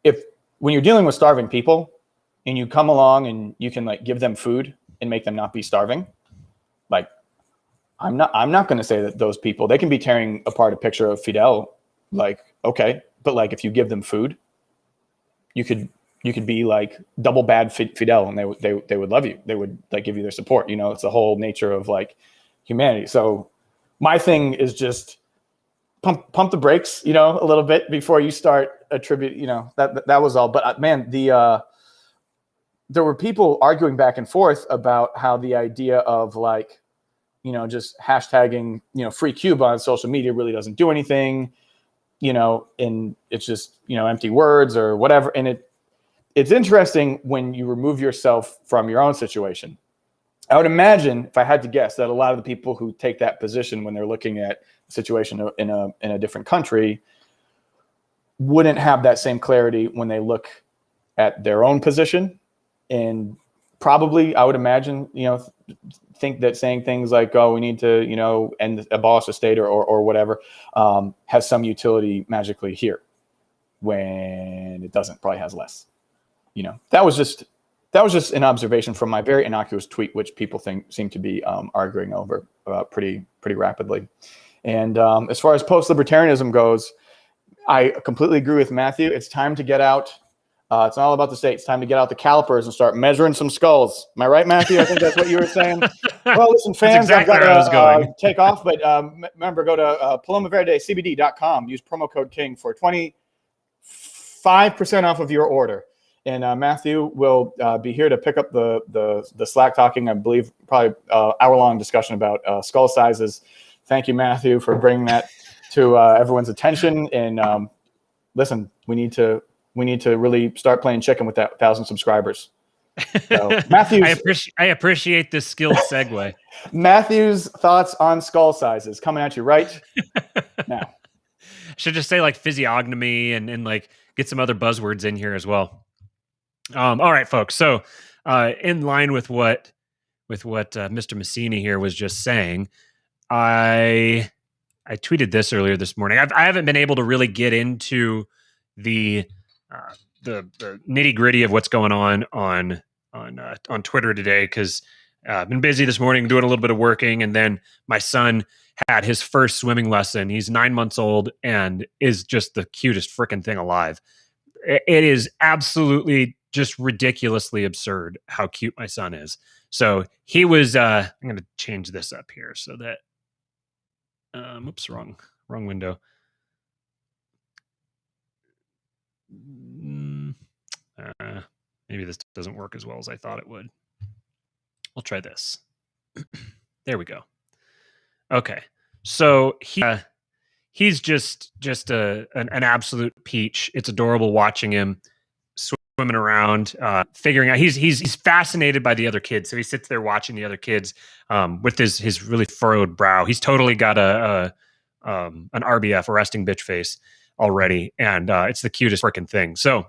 If when you're dealing with starving people and you come along and you can like give them food and make them not be starving, like I'm not going to say that those people, they can be tearing apart a picture of Fidel, like, okay, but like if you give them food, you could be like double bad Fidel, and they would love you. They would like give you their support. It's the whole nature of like humanity. So my thing is just pump the brakes, a little bit before you start attribute, that was all. But man, there were people arguing back and forth about how the idea of like, just hashtagging, free Cuba on social media really doesn't do anything. and it's just, empty words or whatever. And it's interesting when you remove yourself from your own situation. I would imagine, if I had to guess, that a lot of the people who take that position when they're looking at a situation in a different country wouldn't have that same clarity when they look at their own position, and probably, I would imagine, think that saying things like, "Oh, we need to, abolish the state or whatever," has some utility magically here, when it doesn't. Probably has less. That was just an observation from my very innocuous tweet, which people seem to be arguing over pretty rapidly. And as far as post-libertarianism goes, I completely agree with Matthew. It's time to get out. It's not all about the state. It's time to get out the calipers and start measuring some skulls. Am I right, Matthew? I think that's what you were saying. Well, listen, fans, exactly I've got to take off. But remember, go to palomaverdecbd.com. Use promo code KING for 25% off of your order. And Matthew will be here to pick up the Slack talking, I believe, probably hour-long discussion about skull sizes. Thank you, Matthew, for bringing that to everyone's attention. And listen, we need to really start playing chicken with that 1,000 subscribers. So, Matthew's, I appreciate this skilled segue. Matthew's thoughts on skull sizes coming at you right now. Should just say like physiognomy and like get some other buzzwords in here as well. All right, folks. So, in line with what Mr. Messini here was just saying, I tweeted this earlier this morning. I haven't been able to really get into the nitty gritty of what's going on Twitter today, because I've been busy this morning doing a little bit of working, and then my son had his first swimming lesson. He's 9 months old and is just the cutest freaking thing alive. It is absolutely just ridiculously absurd how cute my son is. So he was, I'm going to change this up here so that, oops, wrong window. Maybe this doesn't work as well as I thought it would. We'll try this. There we go. Okay. So he's just an absolute peach. It's adorable watching him swimming around, figuring out. He's fascinated by the other kids. So he sits there watching the other kids with his really furrowed brow. He's totally got an RBF, a resting bitch face already, and it's the cutest freaking thing. So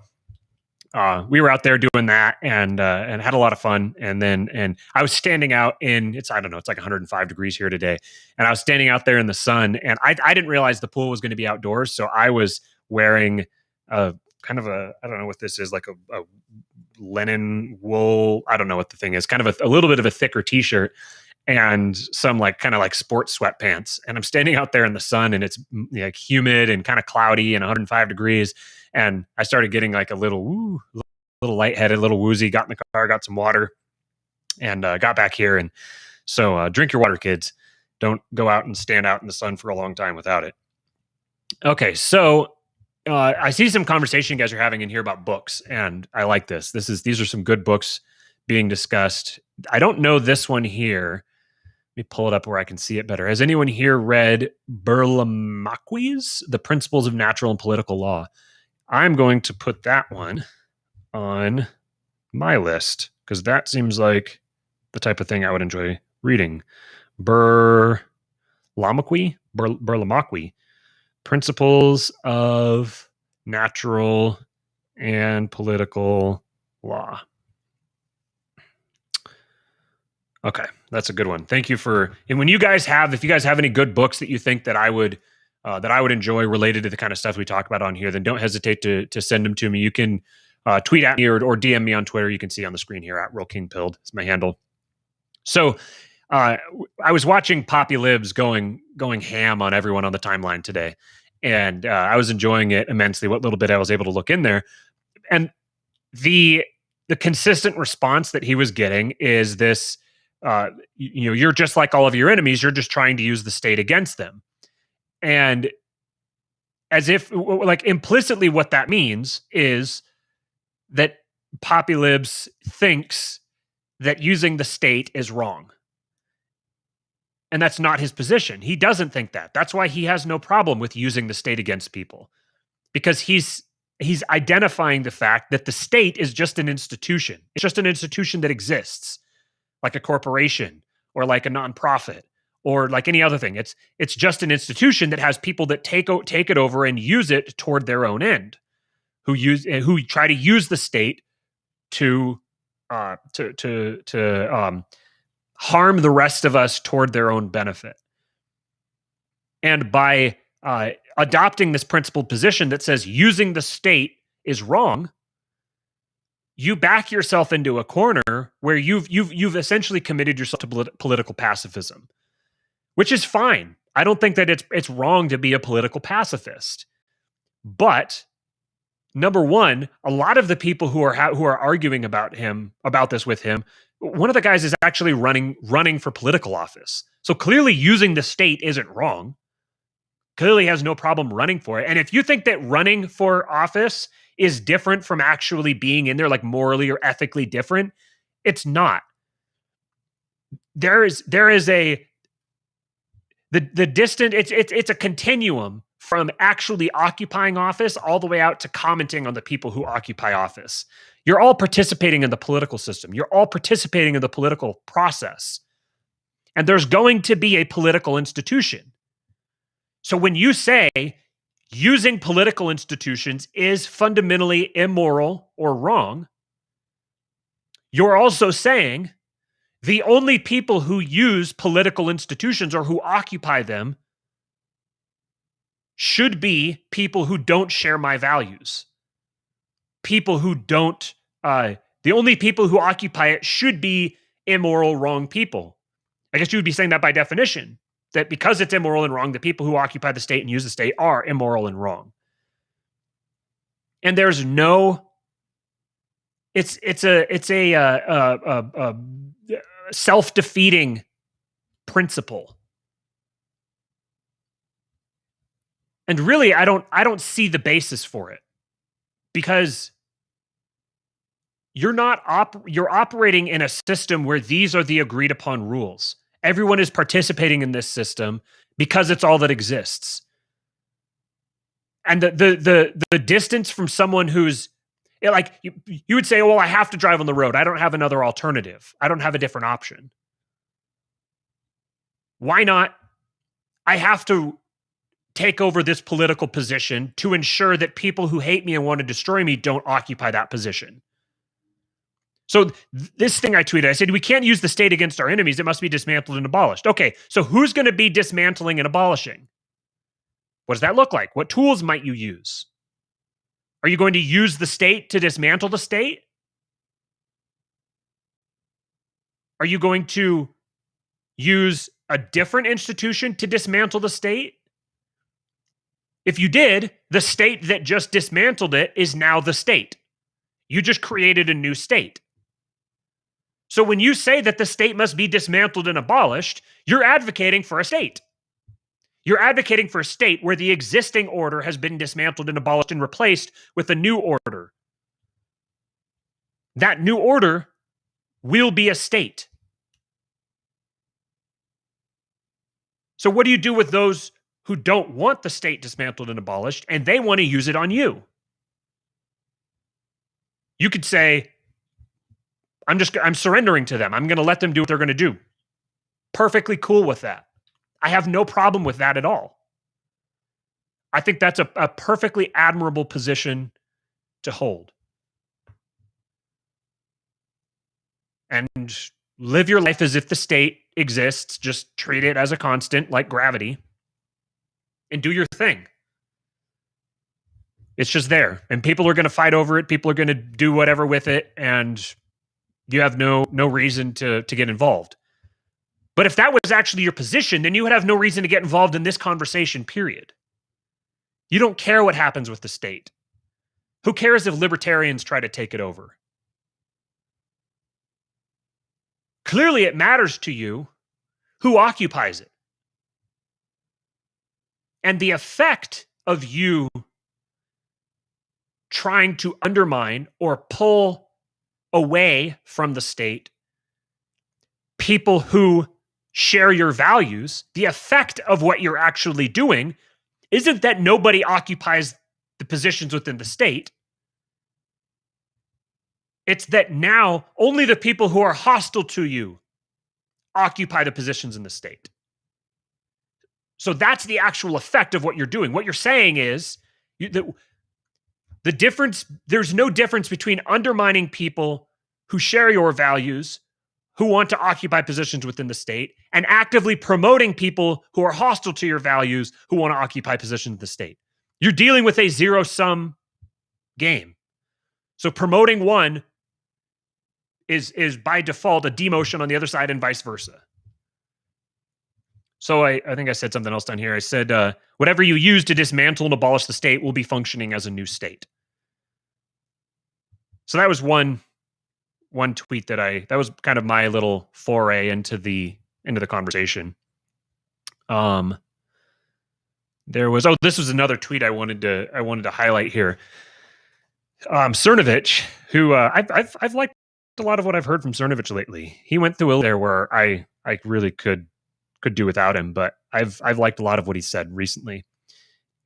we were out there doing that and had a lot of fun. And I was standing out it's like 105 degrees here today. And I was standing out there in the sun, and I didn't realize the pool was going to be outdoors. So I was wearing I don't know what this is, like a linen wool. I don't know what the thing is, kind of a little bit of a thicker t-shirt and some kind of sports sweatpants. And I'm standing out there in the sun, and it's humid and kind of cloudy and 105 degrees. And I started getting a little lightheaded, a little woozy, got in the car, got some water, and got back here. And so drink your water, kids. Don't go out and stand out in the sun for a long time without it. Okay, so I see some conversation you guys are having in here about books, and I like this. These are some good books being discussed. I don't know this one here. Let me pull it up where I can see it better. Has anyone here read Burlamaqui's The Principles of Natural and Political Law? I'm going to put that one on my list because that seems like the type of thing I would enjoy reading. Burlamaqui, Principles of Natural and Political Law. Okay, that's a good one. Thank you and if you guys have any good books that you think that I would enjoy related to the kind of stuff we talk about on here, then don't hesitate to send them to me. You can tweet at me or DM me on Twitter. You can see on the screen here at RealKingPilled. It's my handle. So I was watching Poppy Libs going ham on everyone on the timeline today, and I was enjoying it immensely. What little bit I was able to look in there, and the consistent response that he was getting is this: you're just like all of your enemies. You're just trying to use the state against them. And as if implicitly what that means is that Poppy Libs thinks that using the state is wrong. And that's not his position. He doesn't think that. That's why he has no problem with using the state against people, because he's identifying the fact that the state is just an institution. It's just an institution that exists, like a corporation or like a nonprofit or like any other thing. It's just an institution that has people that take it over and use it toward their own end, who try to use the state to harm the rest of us toward their own benefit. And by adopting this principled position that says using the state is wrong, you back yourself into a corner where you've essentially committed yourself to political pacifism, which is fine. I don't think that it's wrong to be a political pacifist. But number one, a lot of the people who are arguing about this with him, one of the guys is actually running for political office. So clearly using the state isn't wrong. Clearly has no problem running for it. And if you think that running for office is different from actually being in there, like morally or ethically different, it's not. There is the distant, it's a continuum from actually occupying office all the way out to commenting on the people who occupy office. You're all participating in the political system. You're all participating in the political process. And there's going to be a political institution. So when you say using political institutions is fundamentally immoral or wrong, you're also saying the only people who use political institutions or who occupy them should be people who don't share my values. People who don't, the only people who occupy it should be immoral, wrong people. I guess you would be saying that by definition, that because it's immoral and wrong, the people who occupy the state and use the state are immoral and wrong. And there's no, it's a self-defeating principle. And really, I don't see the basis for it, because you're operating in a system where these are the agreed upon rules. Everyone is participating in this system because it's all that exists. And the distance from someone who's like, you would say, oh, well, I have to drive on the road. I don't have another alternative. I don't have a different option. Why not? I have to take over this political position to ensure that people who hate me and want to destroy me don't occupy that position. So this thing I tweeted, I said, we can't use the state against our enemies. It must be dismantled and abolished. Okay, so who's going to be dismantling and abolishing? What does that look like? What tools might you use? Are you going to use the state to dismantle the state? Are you going to use a different institution to dismantle the state? If you did, the state that just dismantled it is now the state. You just created a new state. So when you say that the state must be dismantled and abolished, you're advocating for a state. You're advocating for a state where the existing order has been dismantled and abolished and replaced with a new order. That new order will be a state. So what do you do with those who don't want the state dismantled and abolished and they want to use it on you? You could say, I'm surrendering to them. I'm going to let them do what they're going to do. Perfectly cool with that. I have no problem with that at all. I think that's a perfectly admirable position to hold. And live your life as if the state exists. Just treat it as a constant, like gravity, and do your thing. It's just there, and people are going to fight over it. People are going to do whatever with it, and you have no reason to get involved. But if that was actually your position, then you would have no reason to get involved in this conversation, period. You don't care what happens with the state. Who cares if libertarians try to take it over? Clearly, it matters to you who occupies it. And the effect of you trying to undermine or pull away from the state people who share your values, the effect of what you're actually doing isn't that nobody occupies the positions within the state. It's that now only the people who are hostile to you occupy the positions in the state. So that's the actual effect of what you're doing. What you're saying is the difference, there's no difference between undermining people who share your values, who want to occupy positions within the state, and actively promoting people who are hostile to your values, who want to occupy positions in the state. You're dealing with a zero-sum game. So promoting one is by default a demotion on the other side and vice versa. So I think I said something else down here. I said, whatever you use to dismantle and abolish the state will be functioning as a new state. So that was one tweet that was kind of my little foray into the conversation. This was another tweet I wanted to highlight here. Cernovich, who I've liked a lot of what I've heard from Cernovich lately. He went through a there where I really could do without him, but I've liked a lot of what he said recently.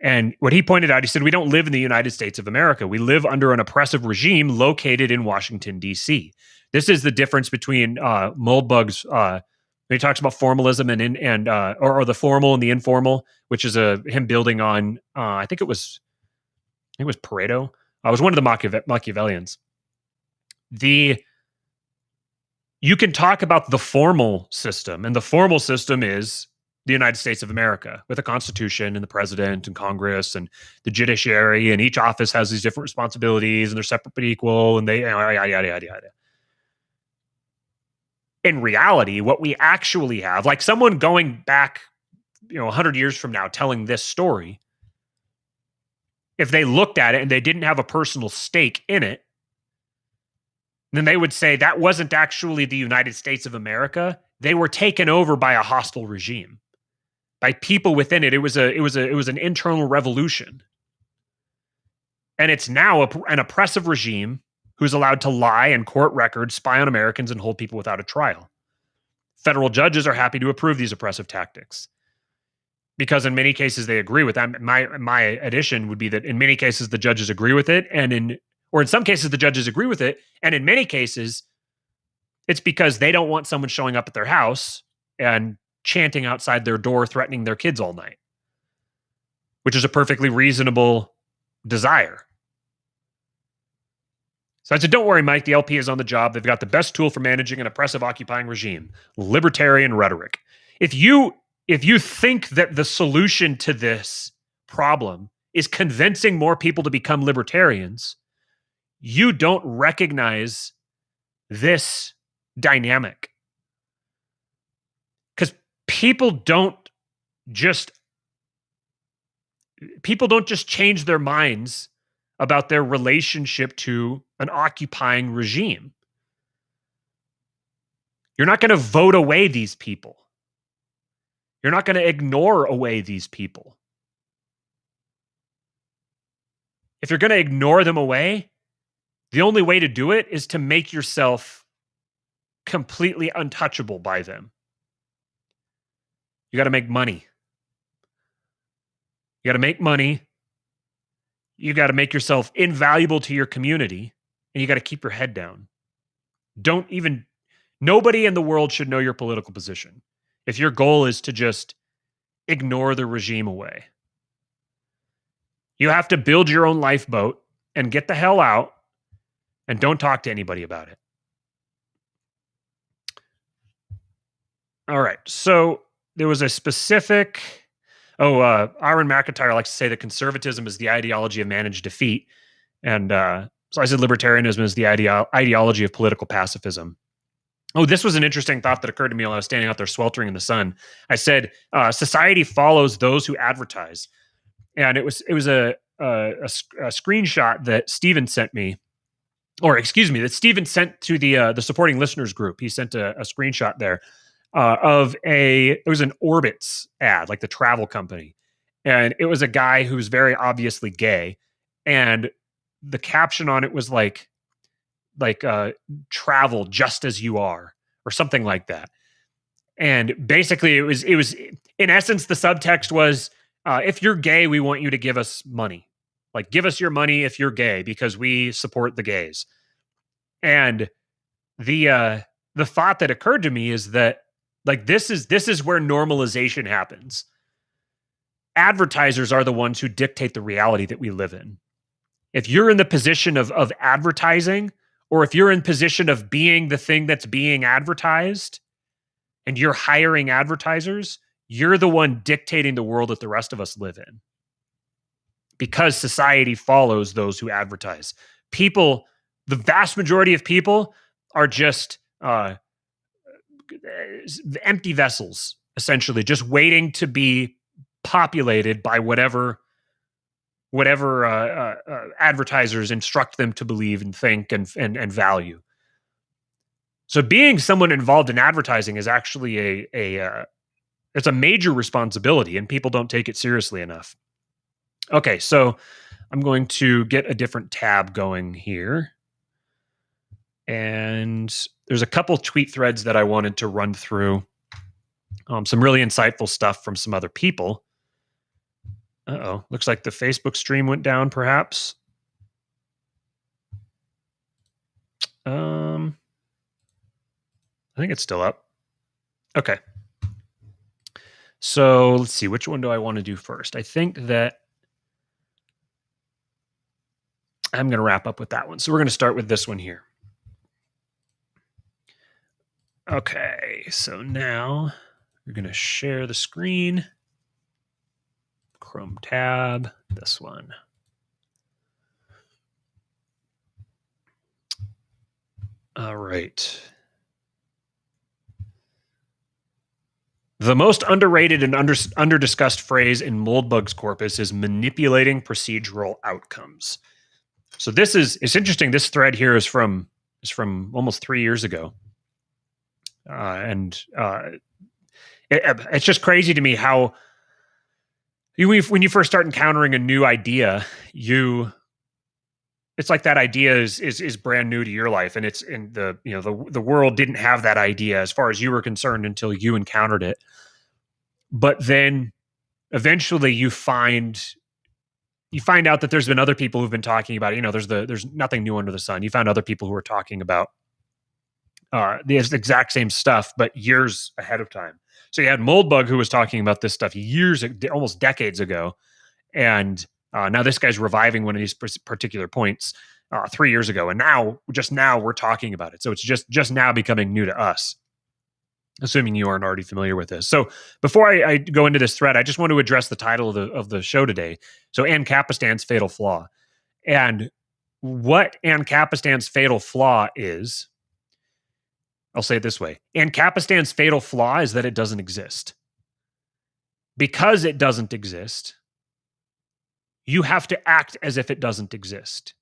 And what he pointed out, he said, we don't live in the United States of America. We live under an oppressive regime located in Washington, D.C. This is the difference between Moldbug's, when he talks about formalism or the formal and the informal, which is him building on, I think it was Pareto. It was one of the Machiavellians. You can talk about the formal system, and the formal system is the United States of America with a constitution and the president and Congress and the judiciary, and each office has these different responsibilities and they're separate but equal, and they yada, yada, yada, yada. In reality, what we actually have, like someone going back, 100 years from now telling this story, if they looked at it and they didn't have a personal stake in it, then they would say that wasn't actually the United States of America. They were taken over by a hostile regime, by people within it. It was an internal revolution. And it's now an oppressive regime who's allowed to lie and court records, spy on Americans, and hold people without a trial. Federal judges are happy to approve these oppressive tactics because in many cases they agree with that. My addition would be that in many cases the judges agree with it, or in some cases the judges agree with it, and in many cases it's because they don't want someone showing up at their house and chanting outside their door, threatening their kids all night, which is a perfectly reasonable desire. So I said, don't worry, Mike, the LP is on the job. They've got the best tool for managing an oppressive occupying regime, libertarian rhetoric. If you think that the solution to this problem is convincing more people to become libertarians, you don't recognize this dynamic. Because people don't just change their minds about their relationship to an occupying regime. You're not going to vote away these people. You're not going to ignore away these people. If you're going to ignore them away, the only way to do it is to make yourself completely untouchable by them. You got to make money. You got to make money. You got to make yourself invaluable to your community, and you got to keep your head down. Nobody in the world should know your political position if your goal is to just ignore the regime away. You have to build your own lifeboat and get the hell out and don't talk to anybody about it. All right. So there was a specific... Aaron McIntyre likes to say that conservatism is the ideology of managed defeat. And so I said libertarianism is the ideology of political pacifism. Oh, this was an interesting thought that occurred to me while I was standing out there sweltering in the sun. I said, society follows those who advertise. And it was a screenshot that Steven sent me, that Steven sent to the supporting listeners group. He sent a screenshot there. It was an Orbitz ad, like the travel company. And it was a guy who was very obviously gay. And the caption on it was like travel just as you are, or something like that. And basically, it was in essence, the subtext was, if you're gay, we want you to give us money. Like, give us your money if you're gay, because we support the gays. And the thought that occurred to me is that, like, this is where normalization happens. Advertisers are the ones who dictate the reality that we live in. If you're in the position of advertising, or if you're in position of being the thing that's being advertised, and you're hiring advertisers, you're the one dictating the world that the rest of us live in. Because society follows those who advertise. People, the vast majority of people are just empty vessels, essentially, just waiting to be populated by whatever advertisers instruct them to believe and think and value. So being someone involved in advertising is actually it's a major responsibility, and people don't take it seriously enough. Okay, so I'm going to get a different tab going here. And there's a couple tweet threads that I wanted to run through. Some really insightful stuff from some other people. Uh-oh, looks like the Facebook stream went down, perhaps. I think it's still up. Okay. So let's see, which one do I want to do first? I think that I'm going to wrap up with that one. So we're going to start with this one here. Okay, so now we're going to share the screen. Chrome tab, this one. All right. The most underrated and under-discussed phrase in Moldbug's corpus is manipulating procedural outcomes. So it's interesting. This thread here is from almost 3 years ago. It's just crazy to me how when you first start encountering a new idea, it's like that idea is brand new to your life, and it's in the world didn't have that idea as far as you were concerned until you encountered it. But then eventually you find out that there's been other people who've been talking about it. There's nothing new under the sun. You found other people who are talking about the exact same stuff, but years ahead of time. So you had Moldbug, who was talking about this stuff almost decades ago, and now this guy's reviving one of these particular points 3 years ago, and now we're talking about it. So it's just now becoming new to us, assuming you aren't already familiar with this. So before I go into this thread, I just want to address the title of the show today. So Ancapistan's fatal flaw, and what Ancapistan's fatal flaw is. I'll say it this way. Ancapistan's fatal flaw is that it doesn't exist. Because it doesn't exist, you have to act as if it doesn't exist.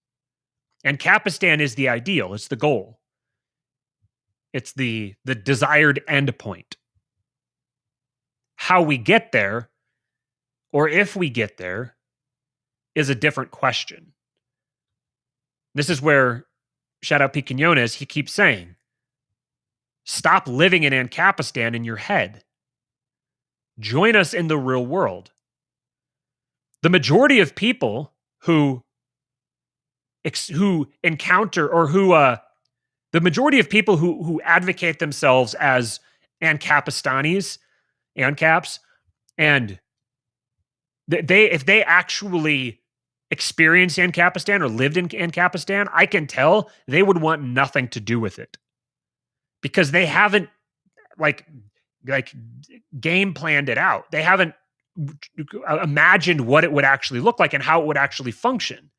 Ancapistan is the ideal. It's the goal. It's the desired endpoint. How we get there, or if we get there, is a different question. This is where, shout out Pete Quinones, he keeps saying, stop living in Ancapistan in your head. Join us in the real world. The majority of people who encounter or the majority of people who advocate themselves as Ancapistanis, ANCAPs, and if they actually experienced Ancapistan or lived in Ancapistan, I can tell they would want nothing to do with it. Because they haven't like game planned it out. They haven't imagined what it would actually look like and how it would actually function.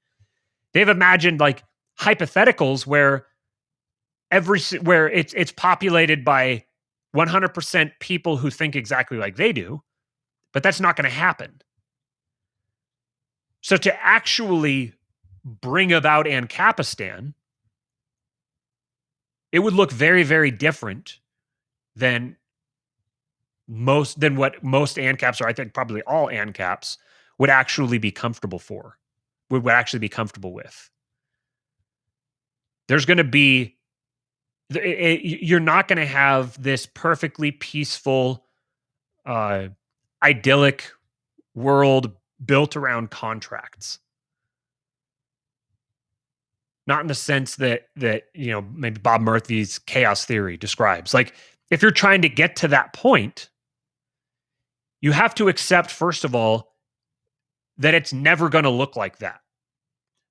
They've imagined like hypotheticals where it's populated by 100% people who think exactly like they do, but that's not going to happen. So to actually bring about Ancapistan, it would look very, very different than what most ANCAPs, or I think probably all ANCAPs, would actually be comfortable with. There's going to be you're not going to have this perfectly peaceful, idyllic world built around contracts. Not in the sense that maybe Bob Murphy's chaos theory describes. Like, if you're trying to get to that point, you have to accept, first of all, that it's never going to look like that.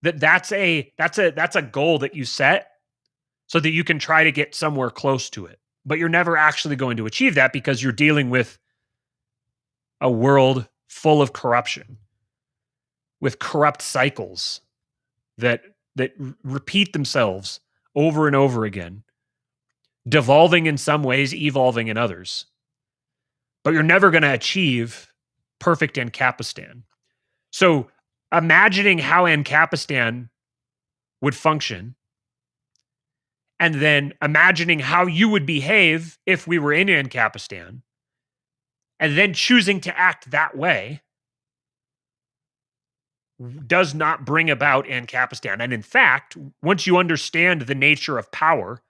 That's a goal that you set so that you can try to get somewhere close to it. But you're never actually going to achieve that because you're dealing with a world full of corruption, with corrupt cycles that repeat themselves over and over again, devolving in some ways, evolving in others. But you're never going to achieve perfect Ancapistan. So imagining how Ancapistan would function, and then imagining how you would behave if we were in Ancapistan, and then choosing to act that way, does not bring about Ancapistan. And in fact, once you understand the nature of power,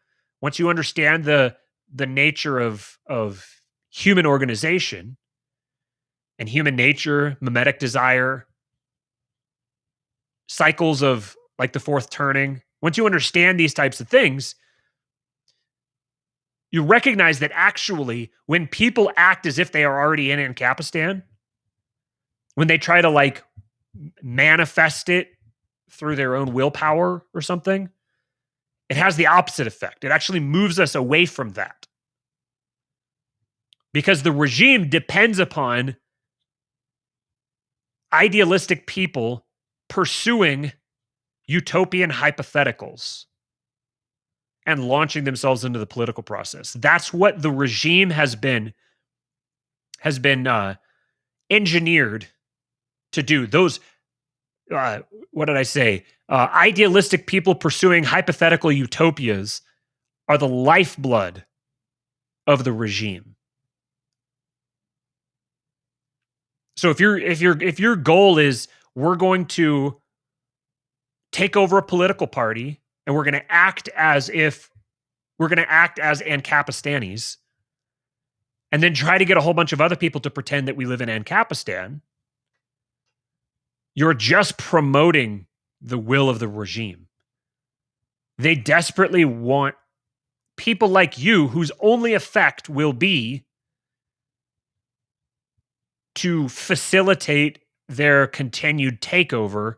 once you understand the nature of human organization and human nature, mimetic desire, cycles of like the fourth turning, once you understand these types of things, you recognize that actually when people act as if they are already in Ancapistan, when they try to like manifest it through their own willpower or something, it has the opposite effect. It actually moves us away from that. Because the regime depends upon idealistic people pursuing utopian hypotheticals and launching themselves into the political process. That's what the regime has been engineered to do. Those, what did I say? Idealistic people pursuing hypothetical utopias are the lifeblood of the regime. So if your goal is we're going to take over a political party and we're going to act as Ancapistanis, and then try to get a whole bunch of other people to pretend that we live in Ancapistan, you're just promoting the will of the regime. They desperately want people like you whose only effect will be to facilitate their continued takeover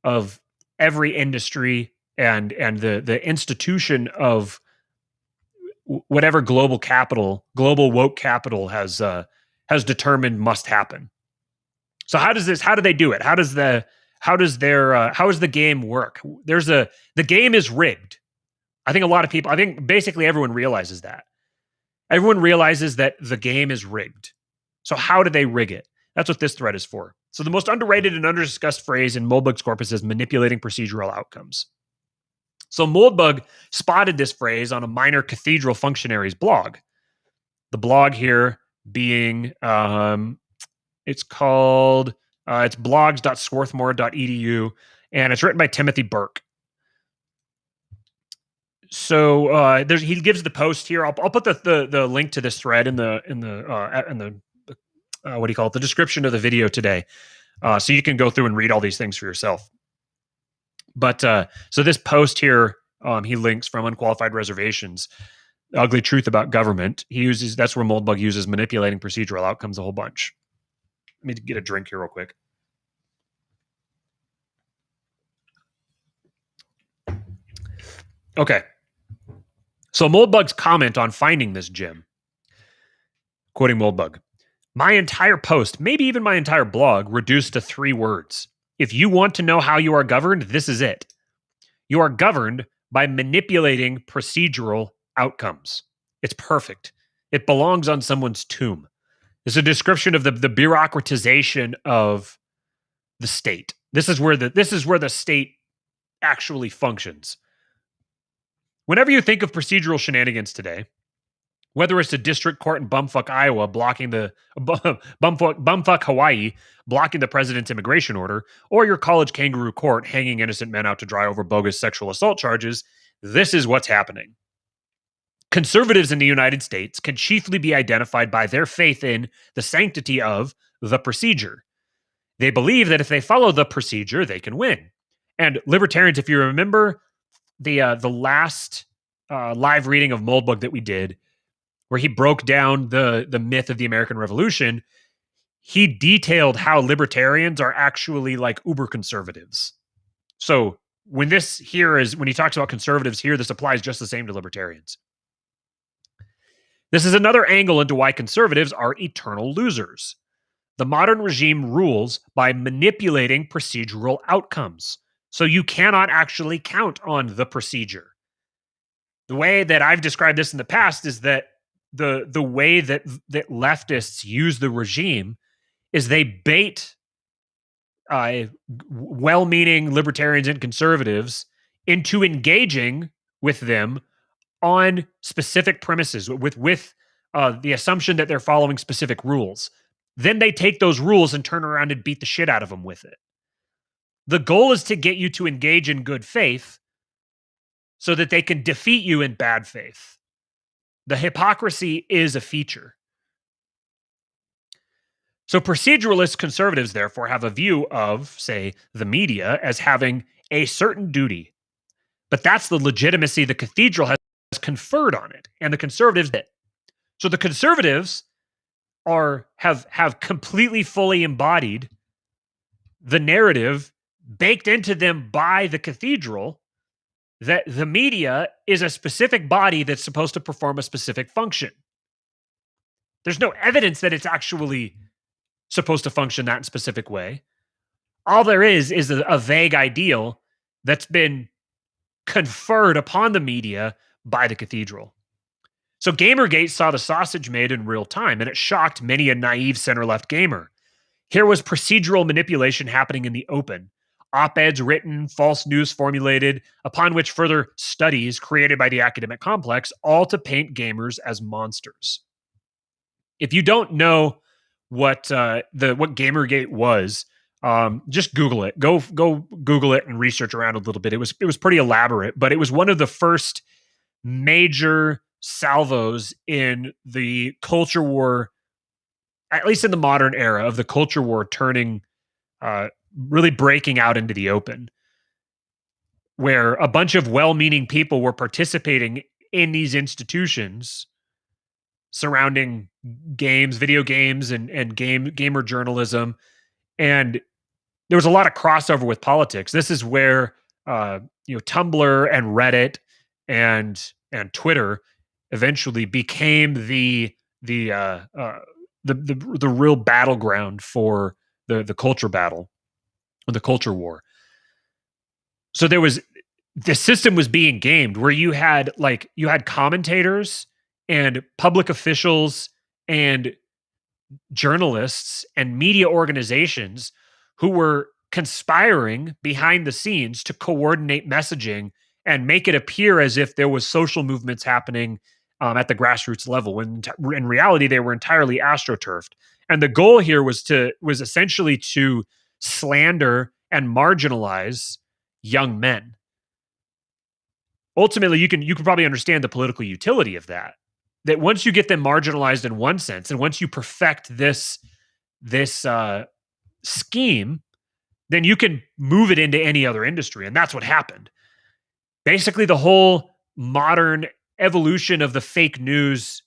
of every industry and the institution of whatever global woke capital has determined must happen. So how do they do it? How does the game work? The game is rigged. I think basically everyone realizes that. Everyone realizes that the game is rigged. So how do they rig it? That's what this thread is for. So the most underrated and underdiscussed phrase in Moldbug's corpus is manipulating procedural outcomes. So Moldbug spotted this phrase on a minor cathedral functionary's blog. The blog here being, it's called, it's blogs.swarthmore.edu, and it's written by Timothy Burke. So he gives the post here. I'll put the link to this thread in the what do you call it? The description of the video today, so you can go through and read all these things for yourself. But so this post here, he links from Unqualified Reservations, The Ugly Truth About Government. That's where Moldbug uses manipulating procedural outcomes a whole bunch. Let me get a drink here real quick. Okay. So Moldbug's comment on finding this gem, quoting Moldbug, my entire post, maybe even my entire blog, reduced to 3 words. If you want to know how you are governed, this is it. You are governed by manipulating procedural outcomes. It's perfect. It belongs on someone's tomb. It's a description of the bureaucratization of the state. This is where the state actually functions. Whenever you think of procedural shenanigans today, whether it's a district court in bumfuck Iowa blocking bumfuck Hawaii blocking the president's immigration order, or your college kangaroo court hanging innocent men out to dry over bogus sexual assault charges, this is what's happening. Conservatives in the United States can chiefly be identified by their faith in the sanctity of the procedure. They believe that if they follow the procedure, they can win. And libertarians, if you remember the last live reading of Moldbug that we did, where he broke down the myth of the American Revolution, he detailed how libertarians are actually like uber conservatives. So when he talks about conservatives here, this applies just the same to libertarians. This is another angle into why conservatives are eternal losers. The modern regime rules by manipulating procedural outcomes. So you cannot actually count on the procedure. The way that I've described this in the past is that the way that leftists use the regime is they bait well-meaning libertarians and conservatives into engaging with them on specific premises with the assumption that they're following specific rules. Then they take those rules and turn around and beat the shit out of them with it. The goal is to get you to engage in good faith so that they can defeat you in bad faith. The hypocrisy is a feature. So proceduralist conservatives, therefore, have a view of, say, the media as having a certain duty. But that's the legitimacy the cathedral has conferred on it, and the conservatives did. So the conservatives have completely fully embodied the narrative baked into them by the cathedral that the media is a specific body that's supposed to perform a specific function. There's no evidence that it's actually supposed to function that specific way. All there is a vague ideal that's been conferred upon the media by the cathedral. So Gamergate saw the sausage made in real time, and it shocked many a naive center-left gamer. Here was procedural manipulation happening in the open. Op-eds written, false news formulated, upon which further studies created by the academic complex, all to paint gamers as monsters. If you don't know what Gamergate was, just Google it. Go Google it and research around a little bit. It was pretty elaborate, but it was one of the first major salvos in the culture war, at least in the modern era of the culture war turning, really breaking out into the open, where a bunch of well-meaning people were participating in these institutions surrounding games, video games, and gamer journalism. And there was a lot of crossover with politics. This is where Tumblr and Reddit and Twitter eventually became the real battleground for the culture battle, or the culture war. So the system was being gamed, where you had commentators and public officials and journalists and media organizations who were conspiring behind the scenes to coordinate messaging and make it appear as if there was social movements happening at the grassroots level, when in reality they were entirely astroturfed. And the goal here was essentially to slander and marginalize young men. Ultimately, you can probably understand the political utility of that. That once you get them marginalized in one sense, and once you perfect this scheme, then you can move it into any other industry. And that's what happened. Basically, the whole modern evolution of the fake news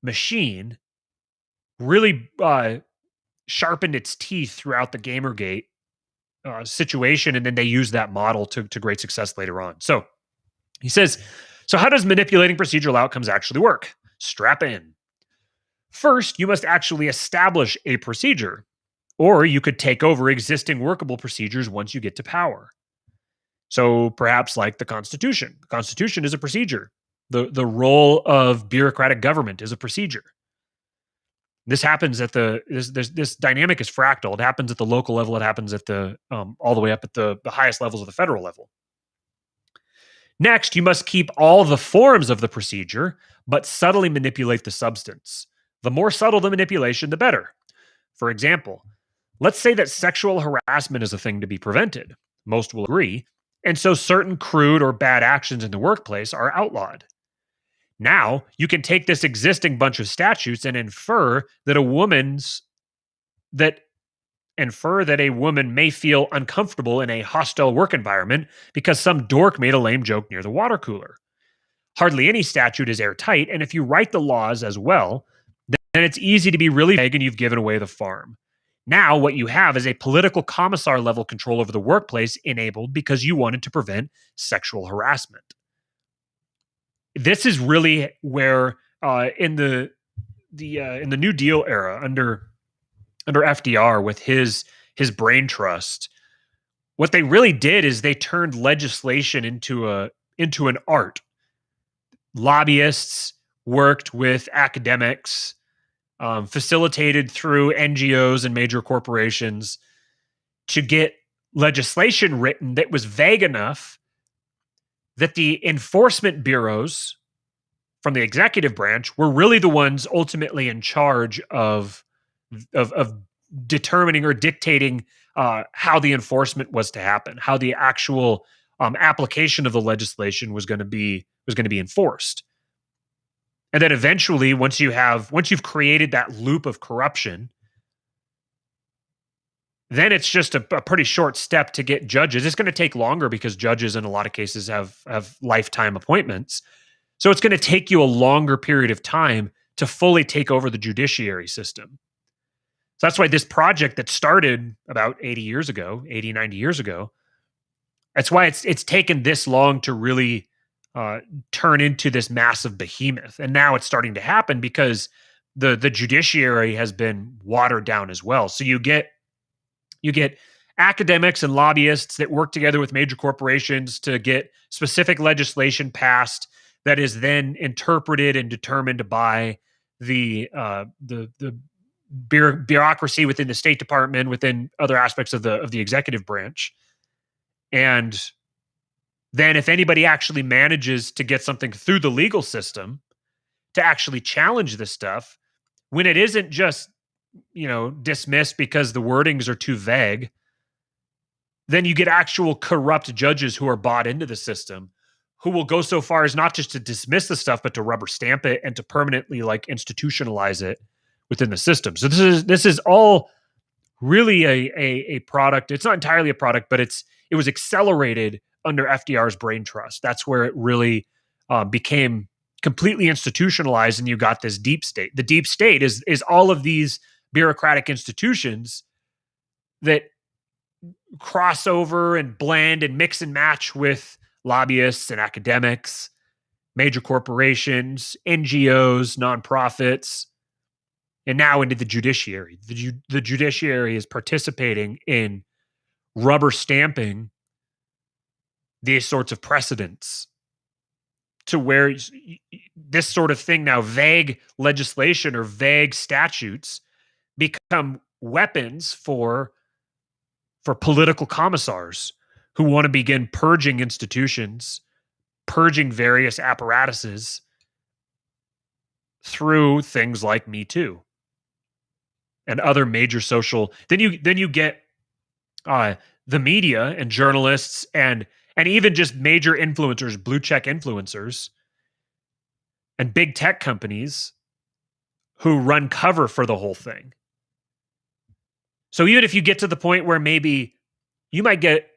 machine really sharpened its teeth throughout the Gamergate situation, and then they used that model to great success later on. So he says, so how does manipulating procedural outcomes actually work? Strap in. First, you must actually establish a procedure, or you could take over existing workable procedures once you get to power. So perhaps like the Constitution. The Constitution is a procedure. The role of bureaucratic government is a procedure. This happens at this dynamic is fractal. It happens at the local level. It happens at the all the way up at the highest levels of the federal level. Next, you must keep all the forms of the procedure, but subtly manipulate the substance. The more subtle the manipulation, the better. For example, let's say that sexual harassment is a thing to be prevented. Most will agree. And so certain crude or bad actions in the workplace are outlawed. Now you can take this existing bunch of statutes and infer that a woman may feel uncomfortable in a hostile work environment because some dork made a lame joke near the water cooler. Hardly any statute is airtight, and if you write the laws as well, then it's easy to be really vague and you've given away the farm. Now what you have is a political commissar level control over the workplace enabled because you wanted to prevent sexual harassment. This is really where in the New Deal era under FDR with his brain trust, what they really did is they turned legislation into an art. Lobbyists worked with academics, facilitated through NGOs and major corporations to get legislation written that was vague enough that the enforcement bureaus from the executive branch were really the ones ultimately in charge of determining or dictating how the enforcement was to happen, how the actual application of the legislation was going to be enforced. And then eventually, once you've created that loop of corruption, then it's just a pretty short step to get judges. It's going to take longer because judges in a lot of cases have lifetime appointments. So it's going to take you a longer period of time to fully take over the judiciary system. So that's why this project that started about 80, 90 years ago, that's why it's taken this long to really turn into this massive behemoth. And now it's starting to happen because the judiciary has been watered down as well. So you get academics and lobbyists that work together with major corporations to get specific legislation passed that is then interpreted and determined by the bureaucracy within the State Department, within other aspects of the executive branch. And then if anybody actually manages to get something through the legal system to actually challenge this stuff, when it isn't just, dismissed because the wordings are too vague, then you get actual corrupt judges who are bought into the system, who will go so far as not just to dismiss the stuff, but to rubber stamp it and to permanently institutionalize it within the system. So this is all really a product. It's not entirely a product, but it was accelerated under FDR's brain trust. That's where it really became completely institutionalized, and you got this deep state. The deep state is all of these bureaucratic institutions that cross over and blend and mix and match with lobbyists and academics, major corporations, NGOs, nonprofits, and now into the judiciary. The judiciary is participating in rubber stamping these sorts of precedents to where this sort of thing now, vague legislation or vague statutes, become weapons for political commissars who want to begin purging institutions, purging various apparatuses through things like Me Too and other major social. Then you get the media and journalists and even just major influencers, blue check influencers, and big tech companies who run cover for the whole thing. So even if you get to the point where maybe you might get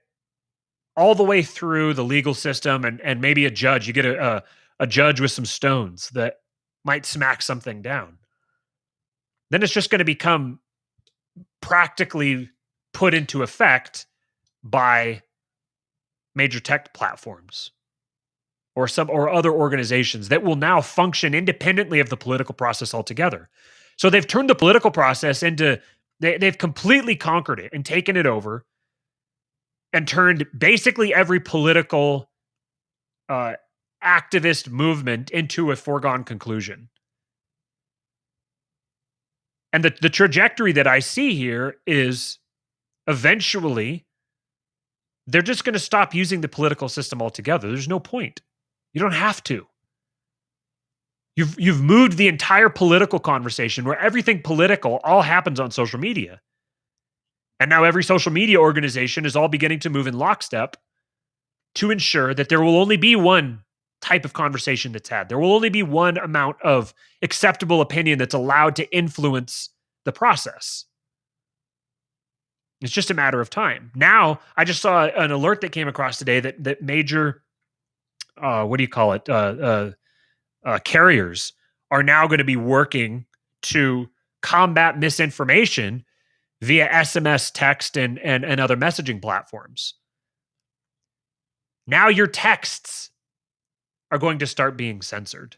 all the way through the legal system and maybe a judge, you get a judge with some stones that might smack something down, then it's just going to become practically put into effect by major tech platforms or other organizations that will now function independently of the political process altogether. So they've turned the political process into, they've completely conquered it and taken it over and turned basically every political activist movement into a foregone conclusion. And the trajectory that I see here is eventually they're just going to stop using the political system altogether. There's no point. You don't have to. You've moved the entire political conversation where everything political all happens on social media. And now every social media organization is all beginning to move in lockstep to ensure that there will only be one type of conversation that's had. There will only be one amount of acceptable opinion that's allowed to influence the process. It's just a matter of time. Now, I just saw an alert that came across today that major, what do you call it, carriers are now going to be working to combat misinformation via SMS, text, and other messaging platforms. Now your texts are going to start being censored.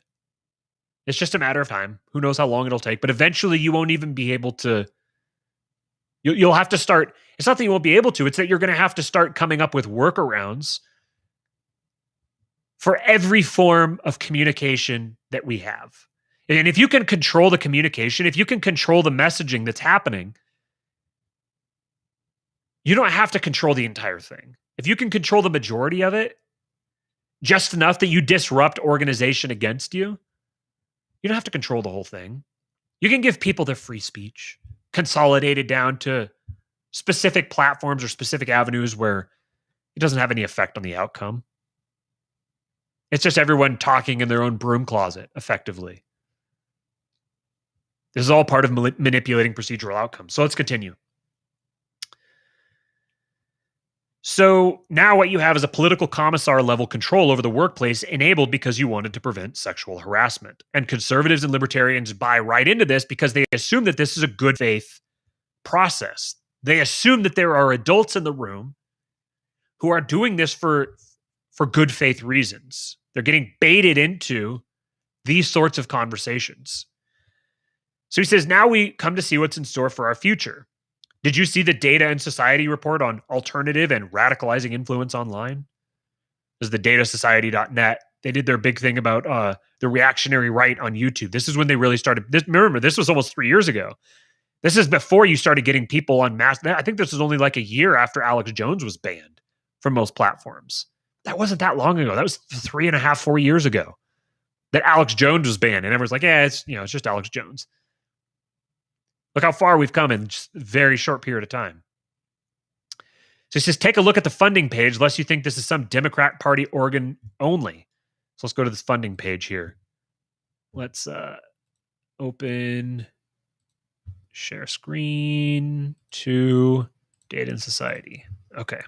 It's just a matter of time. Who knows how long it'll take, but eventually you won't even be able to. You'll have to start. It's not that you won't be able to, it's that you're going to have to start coming up with workarounds for every form of communication that we have. And if you can control the communication, if you can control the messaging that's happening, you don't have to control the entire thing. If you can control the majority of it, just enough that you disrupt organization against you, you don't have to control the whole thing. You can give people their free speech, consolidated down to specific platforms or specific avenues where it doesn't have any effect on the outcome. It's just everyone talking in their own broom closet, effectively. This is all part of manipulating procedural outcomes. So let's continue. So now what you have is a political commissar level control over the workplace enabled because you wanted to prevent sexual harassment. And conservatives and libertarians buy right into this because they assume that this is a good faith process. They assume that there are adults in the room who are doing this for good faith reasons. They're getting baited into these sorts of conversations. So he says, now we come to see what's in store for our future. Did you see the Data and Society report on alternative and radicalizing influence online? This is the datasociety.net. They did their big thing about the reactionary right on YouTube. This is when they really started. Remember, this was almost 3 years ago. This is before you started getting people on mass. I think this was only like a year after Alex Jones was banned from most platforms. That wasn't that long ago. That was 3.5, 4 years ago that Alex Jones was banned. And everyone's like, yeah, it's just Alex Jones. Look how far we've come in just a very short period of time. So he says, take a look at the funding page, lest you think this is some Democrat Party organ only. So let's go to this funding page here. Let's open, share screen to Data and Society. Okay.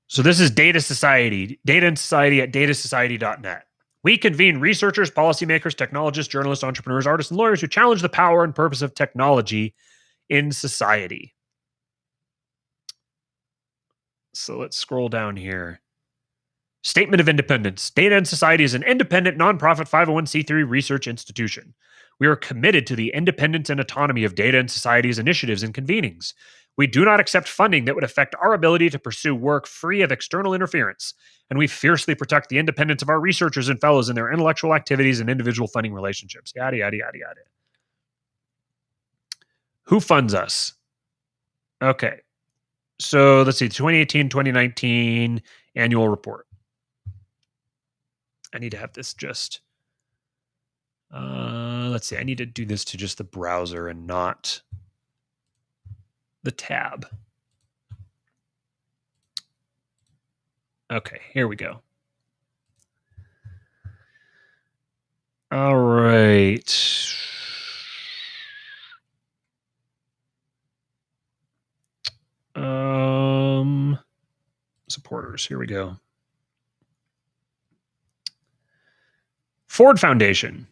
So this is Data Society, Data and Society at datasociety.net. We convene researchers, policymakers, technologists, journalists, entrepreneurs, artists, and lawyers who challenge the power and purpose of technology in society. So let's scroll down here. Statement of Independence. Data and Society is an independent, nonprofit 501c3 research institution. We are committed to the independence and autonomy of Data and Society's initiatives and convenings. We do not accept funding that would affect our ability to pursue work free of external interference, and we fiercely protect the independence of our researchers and fellows in their intellectual activities and individual funding relationships. Yada, yada, yada, yada. Who funds us? Okay. So let's see, 2018-2019 annual report. I need to have this just, let's see, I need to do this to just the browser and not the tab. Okay, here we go. All right. Supporters, here we go. Ford Foundation,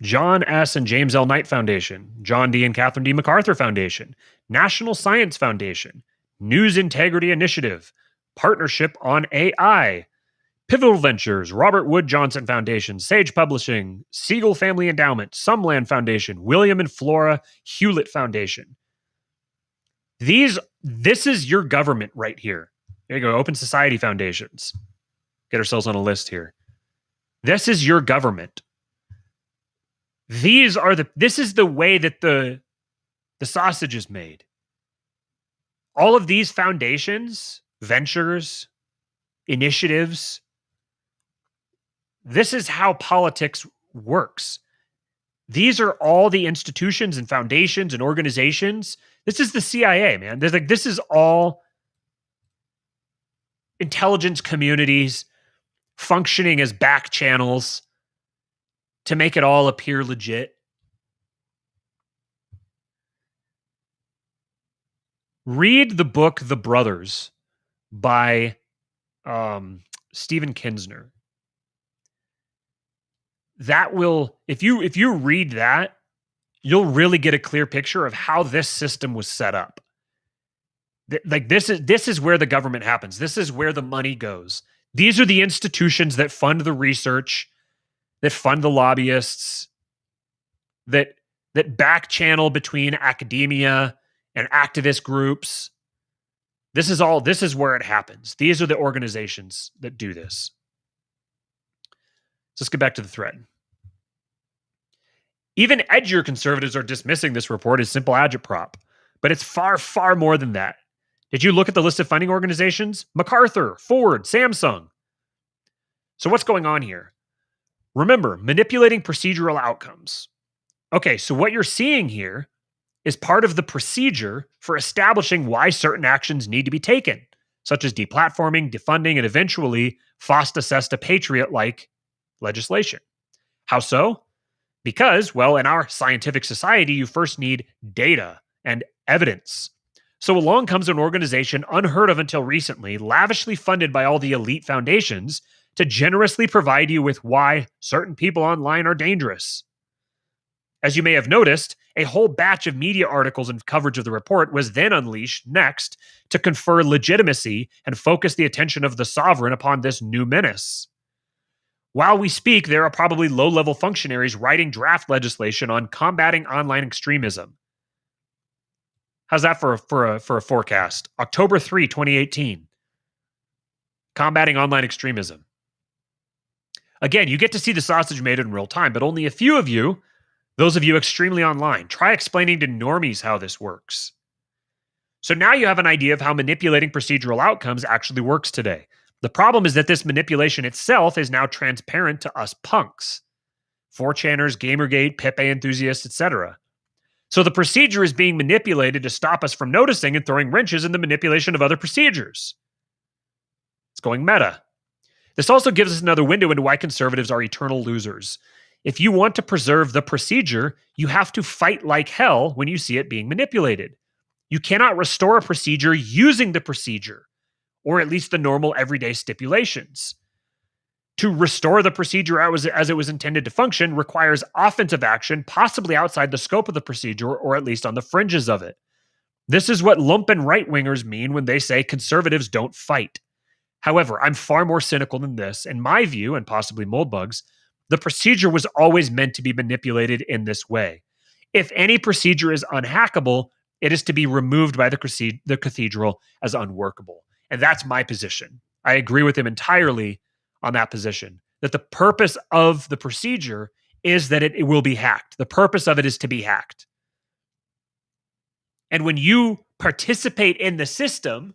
John S. and James L. Knight Foundation, John D. and Catherine D. MacArthur Foundation, National Science Foundation, News Integrity Initiative, Partnership on AI, Pivotal Ventures, Robert Wood Johnson Foundation, Sage Publishing, Siegel Family Endowment, Sumland Foundation, William and Flora Hewlett Foundation. This is your government right here. There you go, Open Society Foundations. Get ourselves on a list here. This is your government. This is the way that the sausage is made. All of these foundations, ventures, initiatives, this is how politics works. These are all the institutions and foundations and organizations. This is the CIA, man. This is all intelligence communities functioning as back channels to make it all appear legit. Read the book The Brothers by Stephen Kinsner. That will, if you read that, you'll really get a clear picture of how this system was set up. Like this is where the government happens. This is where the money goes. These are the institutions that fund the research, that fund the lobbyists, that back channel between academia and activist groups. This is where it happens. These are the organizations that do this. So let's get back to the thread. Even edgier conservatives are dismissing this report as simple agitprop, but it's far, far more than that. Did you look at the list of funding organizations? MacArthur, Ford, Samsung. So what's going on here? Remember, manipulating procedural outcomes. Okay, so what you're seeing here is part of the procedure for establishing why certain actions need to be taken, such as deplatforming, defunding, and eventually FOSTA-SESTA Patriot-like legislation. How so? Because, well, in our scientific society, you first need data and evidence. So along comes an organization unheard of until recently, lavishly funded by all the elite foundations to generously provide you with why certain people online are dangerous. As you may have noticed, a whole batch of media articles and coverage of the report was then unleashed next to confer legitimacy and focus the attention of the sovereign upon this new menace. While we speak, there are probably low-level functionaries writing draft legislation on combating online extremism. How's that for a forecast? October 3, 2018. Combating online extremism. Again, you get to see the sausage made in real time, but only a few of you, those of you extremely online, try explaining to normies how this works. So now you have an idea of how manipulating procedural outcomes actually works today. The problem is that this manipulation itself is now transparent to us punks, 4chaners, Gamergate, Pepe enthusiasts, etc. So the procedure is being manipulated to stop us from noticing and throwing wrenches in the manipulation of other procedures. It's going meta. This also gives us another window into why conservatives are eternal losers. If you want to preserve the procedure, you have to fight like hell when you see it being manipulated. You cannot restore a procedure using the procedure, or at least the normal everyday stipulations. To restore the procedure as it was intended to function requires offensive action, possibly outside the scope of the procedure, or at least on the fringes of it. This is what lumpen right-wingers mean when they say conservatives don't fight. However, I'm far more cynical than this. In my view, and possibly Moldbug's, the procedure was always meant to be manipulated in this way. If any procedure is unhackable, it is to be removed by the cathedral as unworkable. And that's my position. I agree with him entirely on that position, that the purpose of the procedure is that it will be hacked. The purpose of it is to be hacked. And when you participate in the system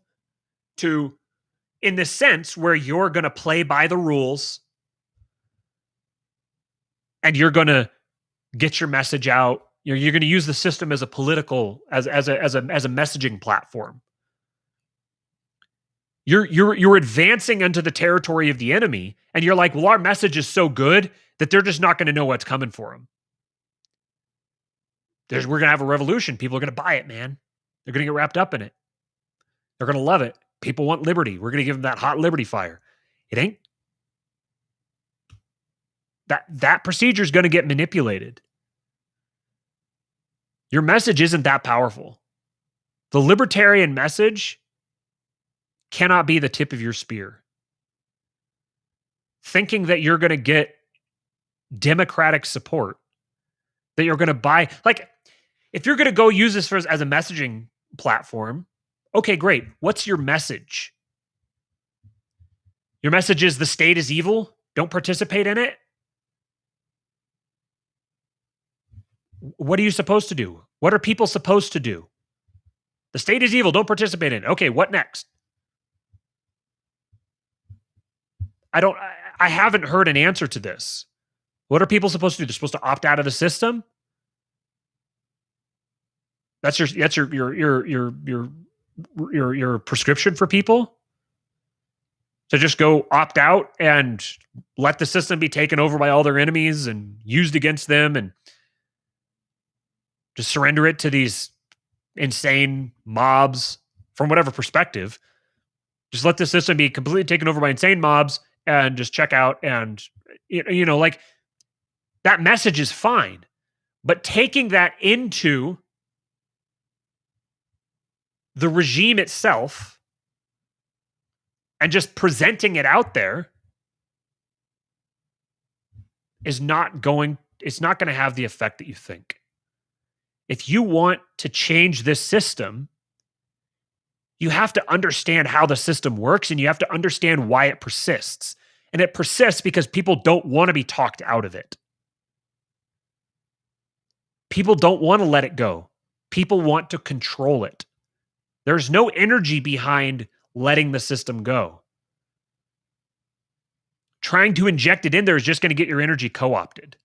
in the sense where you're going to play by the rules and you're going to get your message out, you're going to use the system as a political, as a messaging platform. You're advancing into the territory of the enemy, and you're like, well, our message is so good that they're just not going to know what's coming for them. We're going to have a revolution. People are going to buy it, man. They're going to get wrapped up in it. They're going to love it. People want liberty. We're going to give them that hot liberty fire. It ain't. That procedure is going to get manipulated. Your message isn't that powerful. The libertarian message cannot be the tip of your spear. Thinking that you're going to get democratic support, that you're going to buy, like, if you're going to go use this as a messaging platform, okay, great. What's your message? Your message is the state is evil. Don't participate in it. What are you supposed to do? What are people supposed to do? The state is evil. Don't participate in it. Okay, what next? I haven't heard an answer to this. What are people supposed to do? They're supposed to opt out of the system? That's your prescription for people? to just go opt out and let the system be taken over by all their enemies and used against them, and just surrender it to these insane mobs from whatever perspective. Just let the system be completely taken over by insane mobs and just check out. And, like, that message is fine. But taking that into the regime itself and just presenting it out there it's not going to have the effect that you think. If you want to change this system, you have to understand how the system works, and you have to understand why it persists. And it persists because people don't want to be talked out of it. People don't want to let it go. People want to control it. There's no energy behind letting the system go. Trying to inject it in there is just going to get your energy co-opted.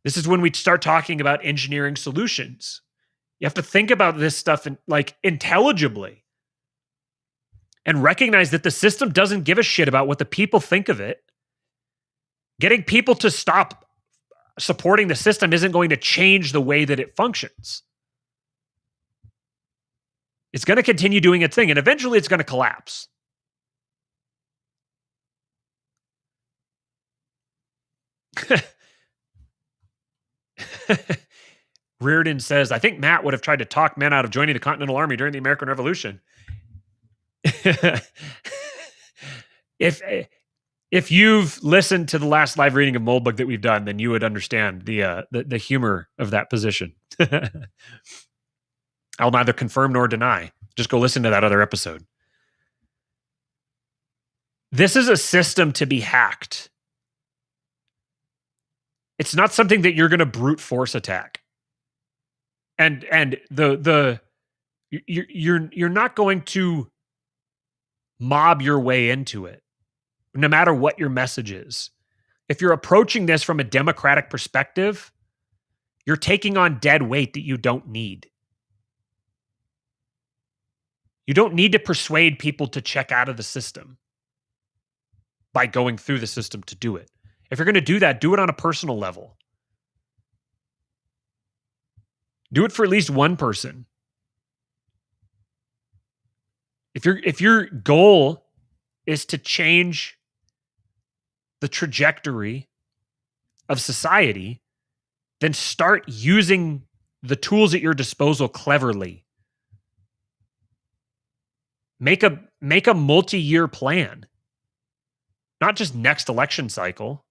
This is when we start talking about engineering solutions. You have to think about this stuff intelligibly and recognize that the system doesn't give a shit about what the people think of it. Getting people to stop supporting the system isn't going to change the way that it functions. It's going to continue doing its thing, and eventually it's going to collapse. Reardon says, I think Matt would have tried to talk men out of joining the Continental Army during the American Revolution. If you've listened to the last live reading of Moldbug that we've done, then you would understand the humor of that position. I'll neither confirm nor deny. Just go listen to that other episode. This is a system to be hacked. It's not something that you're going to brute force attack. And you're not going to mob your way into it, no matter what your message is. If you're approaching this from a democratic perspective, you're taking on dead weight that you don't need. You don't need to persuade people to check out of the system by going through the system to do it. If you're going to do that, do it on a personal level. Do it for at least one person. If your goal is to change the trajectory of society, then start using the tools at your disposal cleverly. Make a multi-year plan. Not just next election cycle.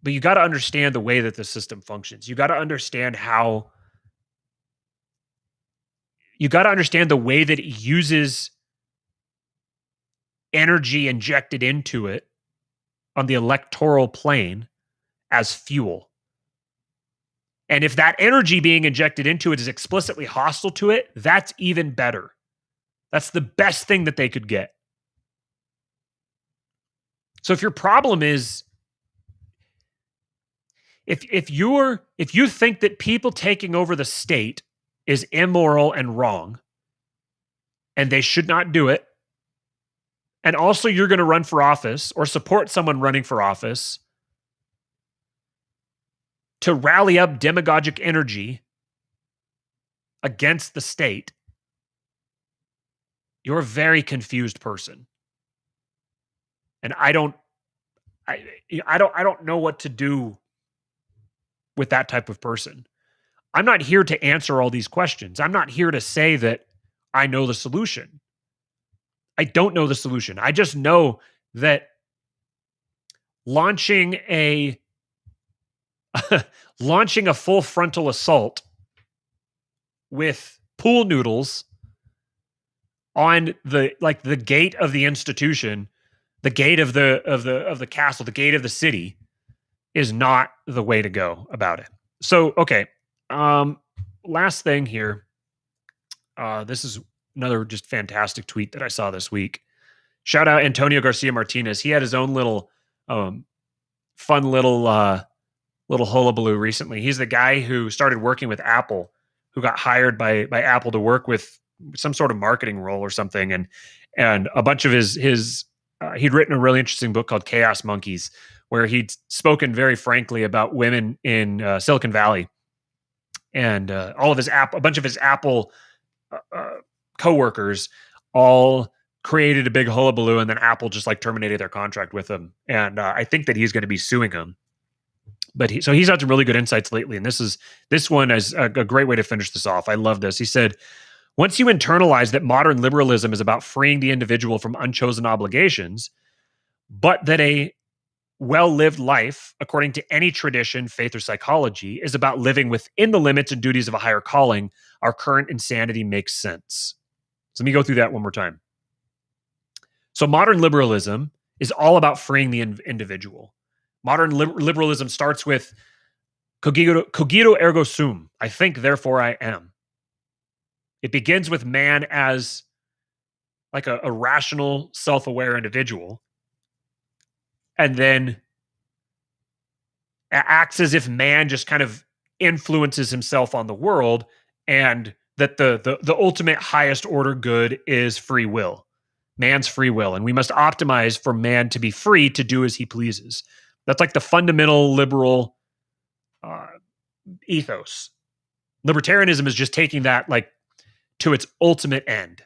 But you got to understand the way that the system functions. You got to understand the way that it uses energy injected into it on the electoral plane as fuel. And if that energy being injected into it is explicitly hostile to it, that's even better. That's the best thing that they could get. So if your problem is, if you think that people taking over the state is immoral and wrong, and they should not do it, and also you're going to run for office or support someone running for office to rally up demagogic energy against the state, you're a very confused person. And I don't know what to do with that type of person. I'm not here to answer all these questions. I'm not here to say that I know the solution. I don't know the solution. I just know that launching a full frontal assault with pool noodles on the gate of the institution, the gate of the castle, the gate of the city, is not the way to go about it. So, okay. Last thing here. This is another just fantastic tweet that I saw this week. Shout out Antonio Garcia Martinez. He had his own little fun little hullabaloo recently. He's the guy who started working with Apple, who got hired by Apple to work with some sort of marketing role or something, and a bunch of his he'd written a really interesting book called Chaos Monkeys, where he'd spoken very frankly about women in Silicon Valley, and all of a bunch of his Apple coworkers all created a big hullabaloo, and then Apple just like terminated their contract with him. And I think that he's going to be suing them. But he's had some really good insights lately, and this one is a great way to finish this off. I love this. He said, once you internalize that modern liberalism is about freeing the individual from unchosen obligations, but that a well-lived life, according to any tradition, faith, or psychology, is about living within the limits and duties of a higher calling, our current insanity makes sense. So let me go through that one more time. So modern liberalism is all about freeing the individual. Modern liberalism starts with cogito ergo sum. I think, therefore I am. It begins with man as like a rational, self-aware individual, and then acts as if man just kind of influences himself on the world, and that the ultimate highest order good is free will, man's free will, and we must optimize for man to be free to do as he pleases. That's like the fundamental liberal ethos. Libertarianism is just taking that like to its ultimate end.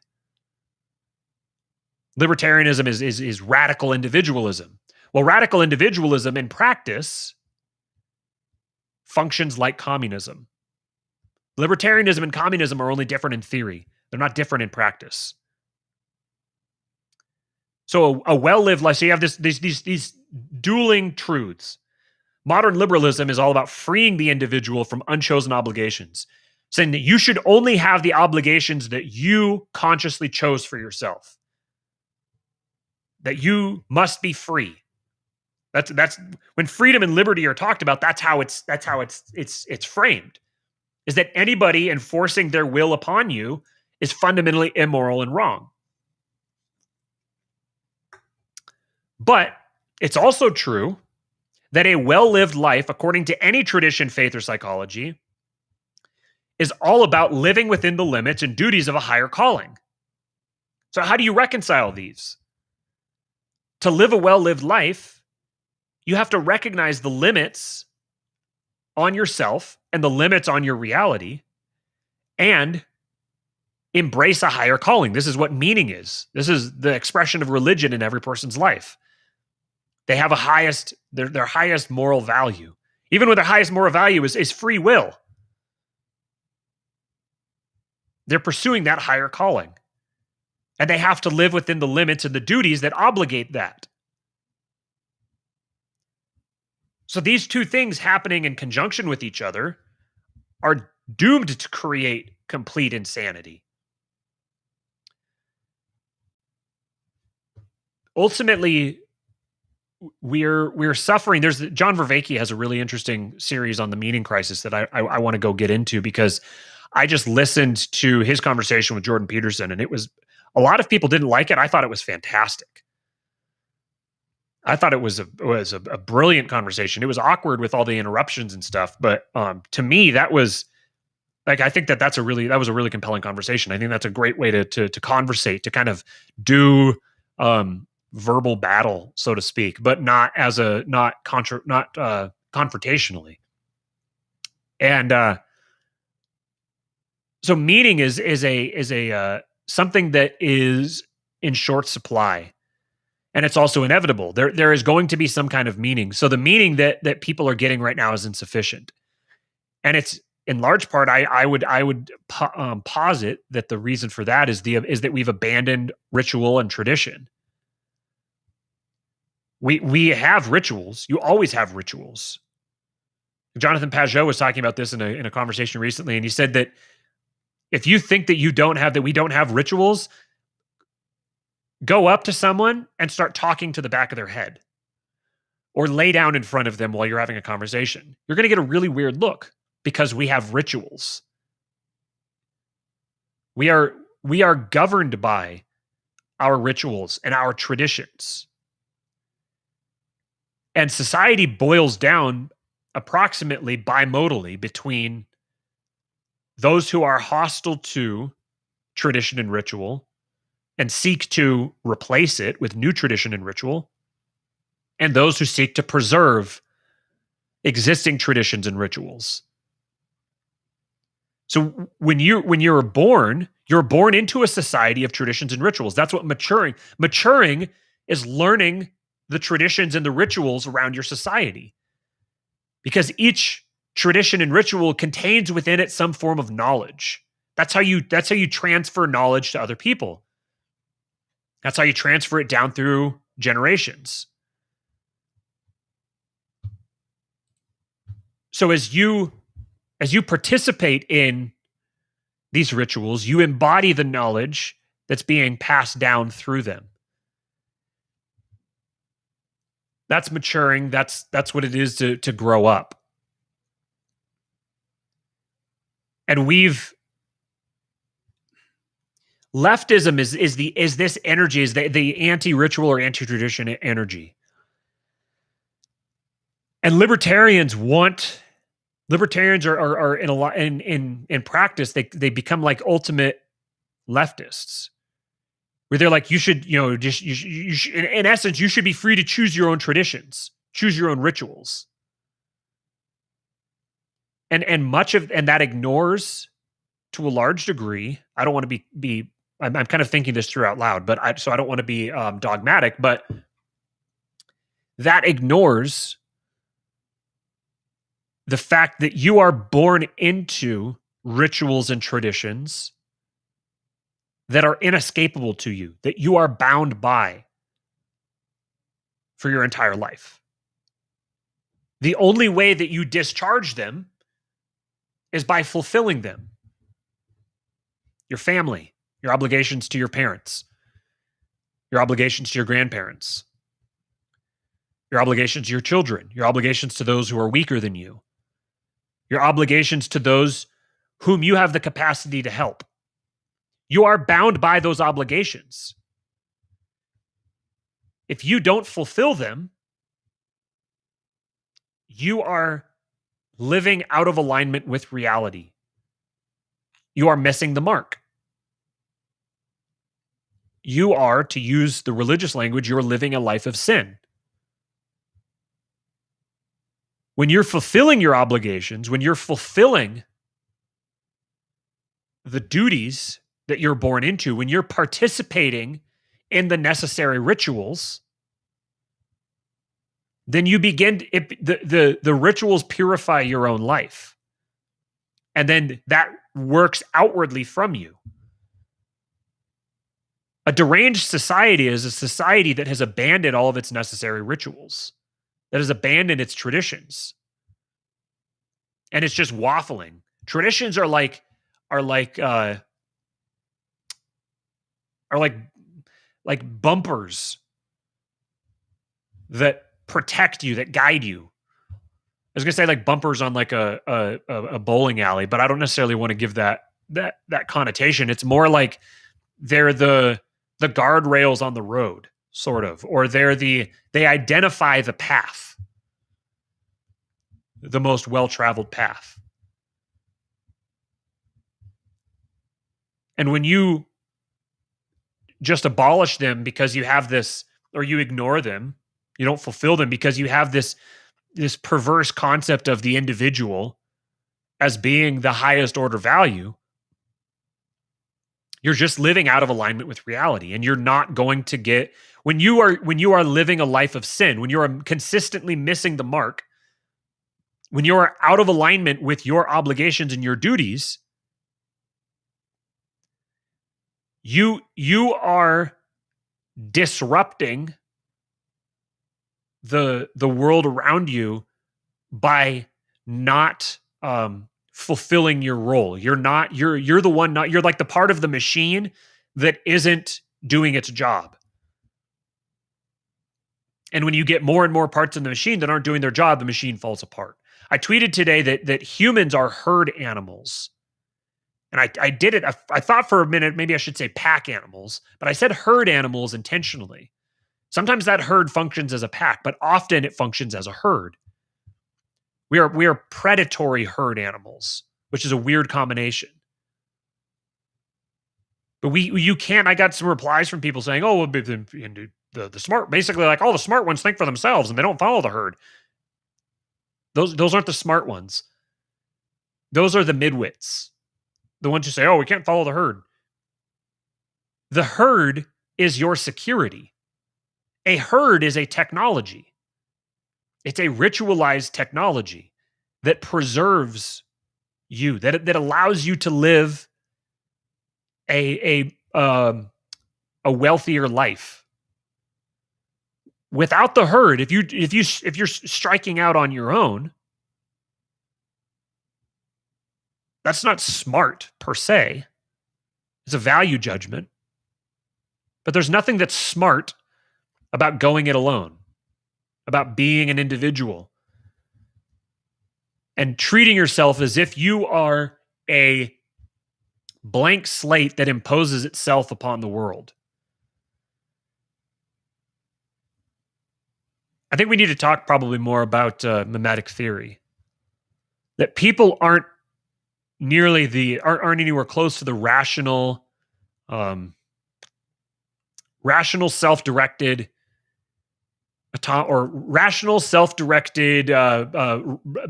Libertarianism is radical individualism. Well, radical individualism in practice functions like communism. Libertarianism and communism are only different in theory. They're not different in practice. So a well-lived life, so you have these dueling truths. Modern liberalism is all about freeing the individual from unchosen obligations, saying that you should only have the obligations that you consciously chose for yourself, that you must be free. That's when freedom and liberty are talked about. That's how it's framed, is that anybody enforcing their will upon you is fundamentally immoral and wrong. But it's also true that a well-lived life, according to any tradition, faith, or psychology, is all about living within the limits and duties of a higher calling. So how do you reconcile these? To live a well-lived life, you have to recognize the limits on yourself and the limits on your reality, and embrace a higher calling. This is what meaning is. This is the expression of religion in every person's life. They have their highest moral value. Even with their highest moral value is free will. They're pursuing that higher calling. And they have to live within the limits and the duties that obligate that. So these two things happening in conjunction with each other are doomed to create complete insanity. Ultimately, we're suffering. There's John Vervaeke has a really interesting series on the meaning crisis that I want to go get into, because I just listened to his conversation with Jordan Peterson, and it was, a lot of people didn't like it. I thought it was fantastic. I thought it was a brilliant conversation. It was awkward with all the interruptions and stuff, but to me, that was like, I think that was a really compelling conversation. I think that's a great way to conversate, to kind of do verbal battle, so to speak, but not confrontationally. And so meaning is a something that is in short supply, and it's also inevitable. There is going to be some kind of meaning. So the meaning that people are getting right now is insufficient, and it's in large part, I would posit that the reason for that is that we've abandoned ritual and tradition. We have rituals. You always have rituals. Jonathan Pajot was talking about this in a conversation recently, and he said that if you think that we don't have rituals, go up to someone and start talking to the back of their head, or lay down in front of them while you're having a conversation. You're going to get a really weird look, because we have rituals. We are governed by our rituals and our traditions. And society boils down approximately bimodally between those who are hostile to tradition and ritual and seek to replace it with new tradition and ritual, and those who seek to preserve existing traditions and rituals. So when you're born into a society of traditions and rituals. That's what maturing is, learning the traditions and the rituals around your society. Because each tradition and ritual contains within it some form of knowledge. That's how you transfer knowledge to other people. That's how you transfer it down through generations. So as you participate in these rituals, you embody the knowledge that's being passed down through them. That's maturing. That's what it is to grow up. And leftism is this energy, is the anti-ritual or anti-tradition energy. And libertarians are in a lot in practice, they become like ultimate leftists, where they're like, you should in essence, you should be free to choose your own traditions, choose your own rituals. And that ignores, to a large degree, I don't want to be I'm kind of thinking this through out loud, but I don't want to be dogmatic, but that ignores the fact that you are born into rituals and traditions that are inescapable to you, that you are bound by for your entire life. The only way that you discharge them is by fulfilling them. Your family, your obligations to your parents, your obligations to your grandparents, your obligations to your children, your obligations to those who are weaker than you, your obligations to those whom you have the capacity to help. You are bound by those obligations. If you don't fulfill them, you are living out of alignment with reality. You are missing the mark. You are, to use the religious language, you're living a life of sin. When you're fulfilling your obligations, when you're fulfilling the duties that you're born into, when you're participating in the necessary rituals, then you begin the rituals purify your own life. And then that works outwardly from you. A deranged society is a society that has abandoned all of its necessary rituals, that has abandoned its traditions. And it's just waffling. Traditions are like bumpers that protect you, that guide you. I was gonna say like bumpers on like a bowling alley, but I don't necessarily want to give that connotation. It's more like they're the guardrails on the road, sort of, or they identify the path, the most well-traveled path. And when you just abolish them because you have this, or you ignore them, you don't fulfill them because you have this perverse concept of the individual as being the highest order value, you're just living out of alignment with reality. And you're not going to get, when you are living a life of sin, when you are consistently missing the mark, when you are out of alignment with your obligations and your duties, you are disrupting the world around you by not fulfilling your role. You're like the part of the machine that isn't doing its job. And when you get more and more parts in the machine that aren't doing their job, the machine falls apart. I tweeted today that humans are herd animals. And I did it. I thought for a minute, maybe I should say pack animals, but I said herd animals intentionally. Sometimes that herd functions as a pack, but often it functions as a herd. We are predatory herd animals, which is a weird combination. But you can't. I got some replies from people saying, "Oh, well, the smart, basically like all the smart ones think for themselves and they don't follow the herd." Those aren't the smart ones. Those are the midwits, the ones who say, "Oh, we can't follow the herd." The herd is your security. A herd is a technology. It's a ritualized technology that preserves you, that allows you to live a wealthier life. Without the herd, if you're striking out on your own, that's not smart per se. It's a value judgment. But there's nothing that's smart about going it alone, about being an individual and treating yourself as if you are a blank slate that imposes itself upon the world. I think we need to talk probably more about mimetic theory. That people aren't anywhere close to the rational, self-directed,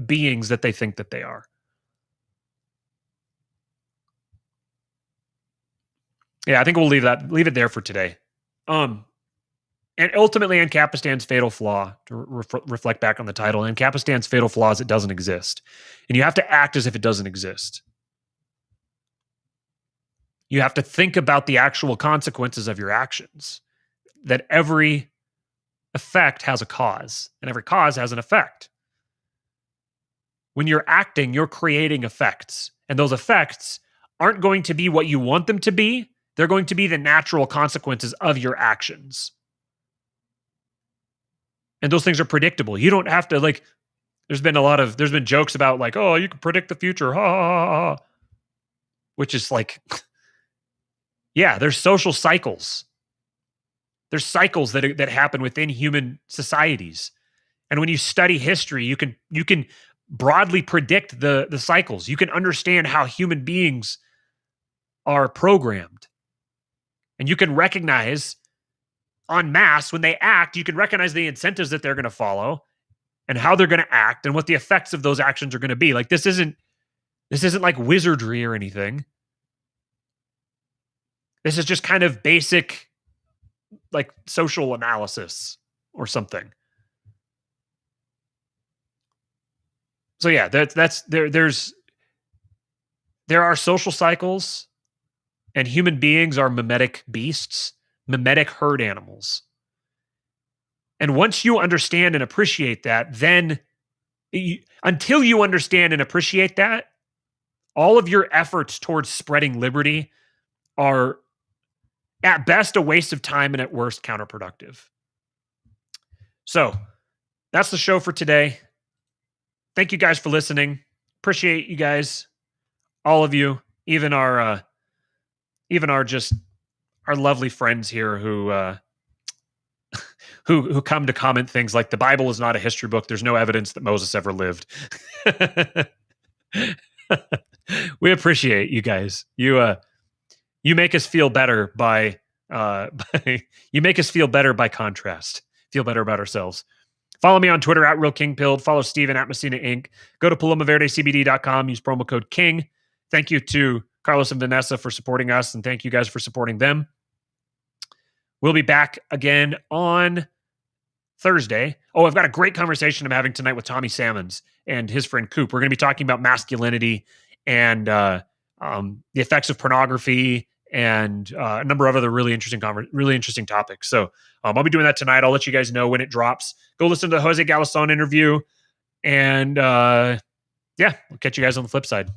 beings that they think that they are. Yeah, I think we'll leave it there for today. And ultimately, Ancapistan's fatal flaw, to reflect back on the title, Ancapistan's fatal flaw is it doesn't exist. And you have to act as if it doesn't exist. You have to think about the actual consequences of your actions. That every effect has a cause, and every cause has an effect. When you're acting, you're creating effects. And those effects aren't going to be what you want them to be. They're going to be the natural consequences of your actions. And those things are predictable. You don't have to, like, there's been jokes about like, oh, you can predict the future, ha, ha, ha, ha. Which is like, yeah, there's social cycles. There's cycles that happen within human societies. And when you study history, you can broadly predict the cycles. You can understand how human beings are programmed. And you can recognize en masse, when they act, you can recognize the incentives that they're going to follow and how they're going to act and what the effects of those actions are going to be. Like this isn't like wizardry or anything. This is just kind of basic, like, social analysis or something. So yeah, there are social cycles, and human beings are mimetic beasts. Mimetic herd animals. And once you understand and appreciate that, then until you understand and appreciate that, all of your efforts towards spreading liberty are at best a waste of time and at worst counterproductive. So that's the show for today. Thank you guys for listening. Appreciate you guys, all of you, even our lovely friends here who come to comment things like the Bible is not a history book. There's no evidence that Moses ever lived. We appreciate you guys. You make us feel better by contrast. Feel better about ourselves. Follow me on Twitter at RealKingPilled. Follow Steven at Messina Inc. Go to PalomaVerdeCBD.com. Use promo code KING. Thank you to Carlos and Vanessa for supporting us, and thank you guys for supporting them. We'll be back again on Thursday. Oh, I've got a great conversation I'm having tonight with Tommy Salmons and his friend Coop. We're going to be talking about masculinity and the effects of pornography and a number of other really interesting topics. So I'll be doing that tonight. I'll let you guys know when it drops. Go listen to the Jose Galison interview. And we'll catch you guys on the flip side.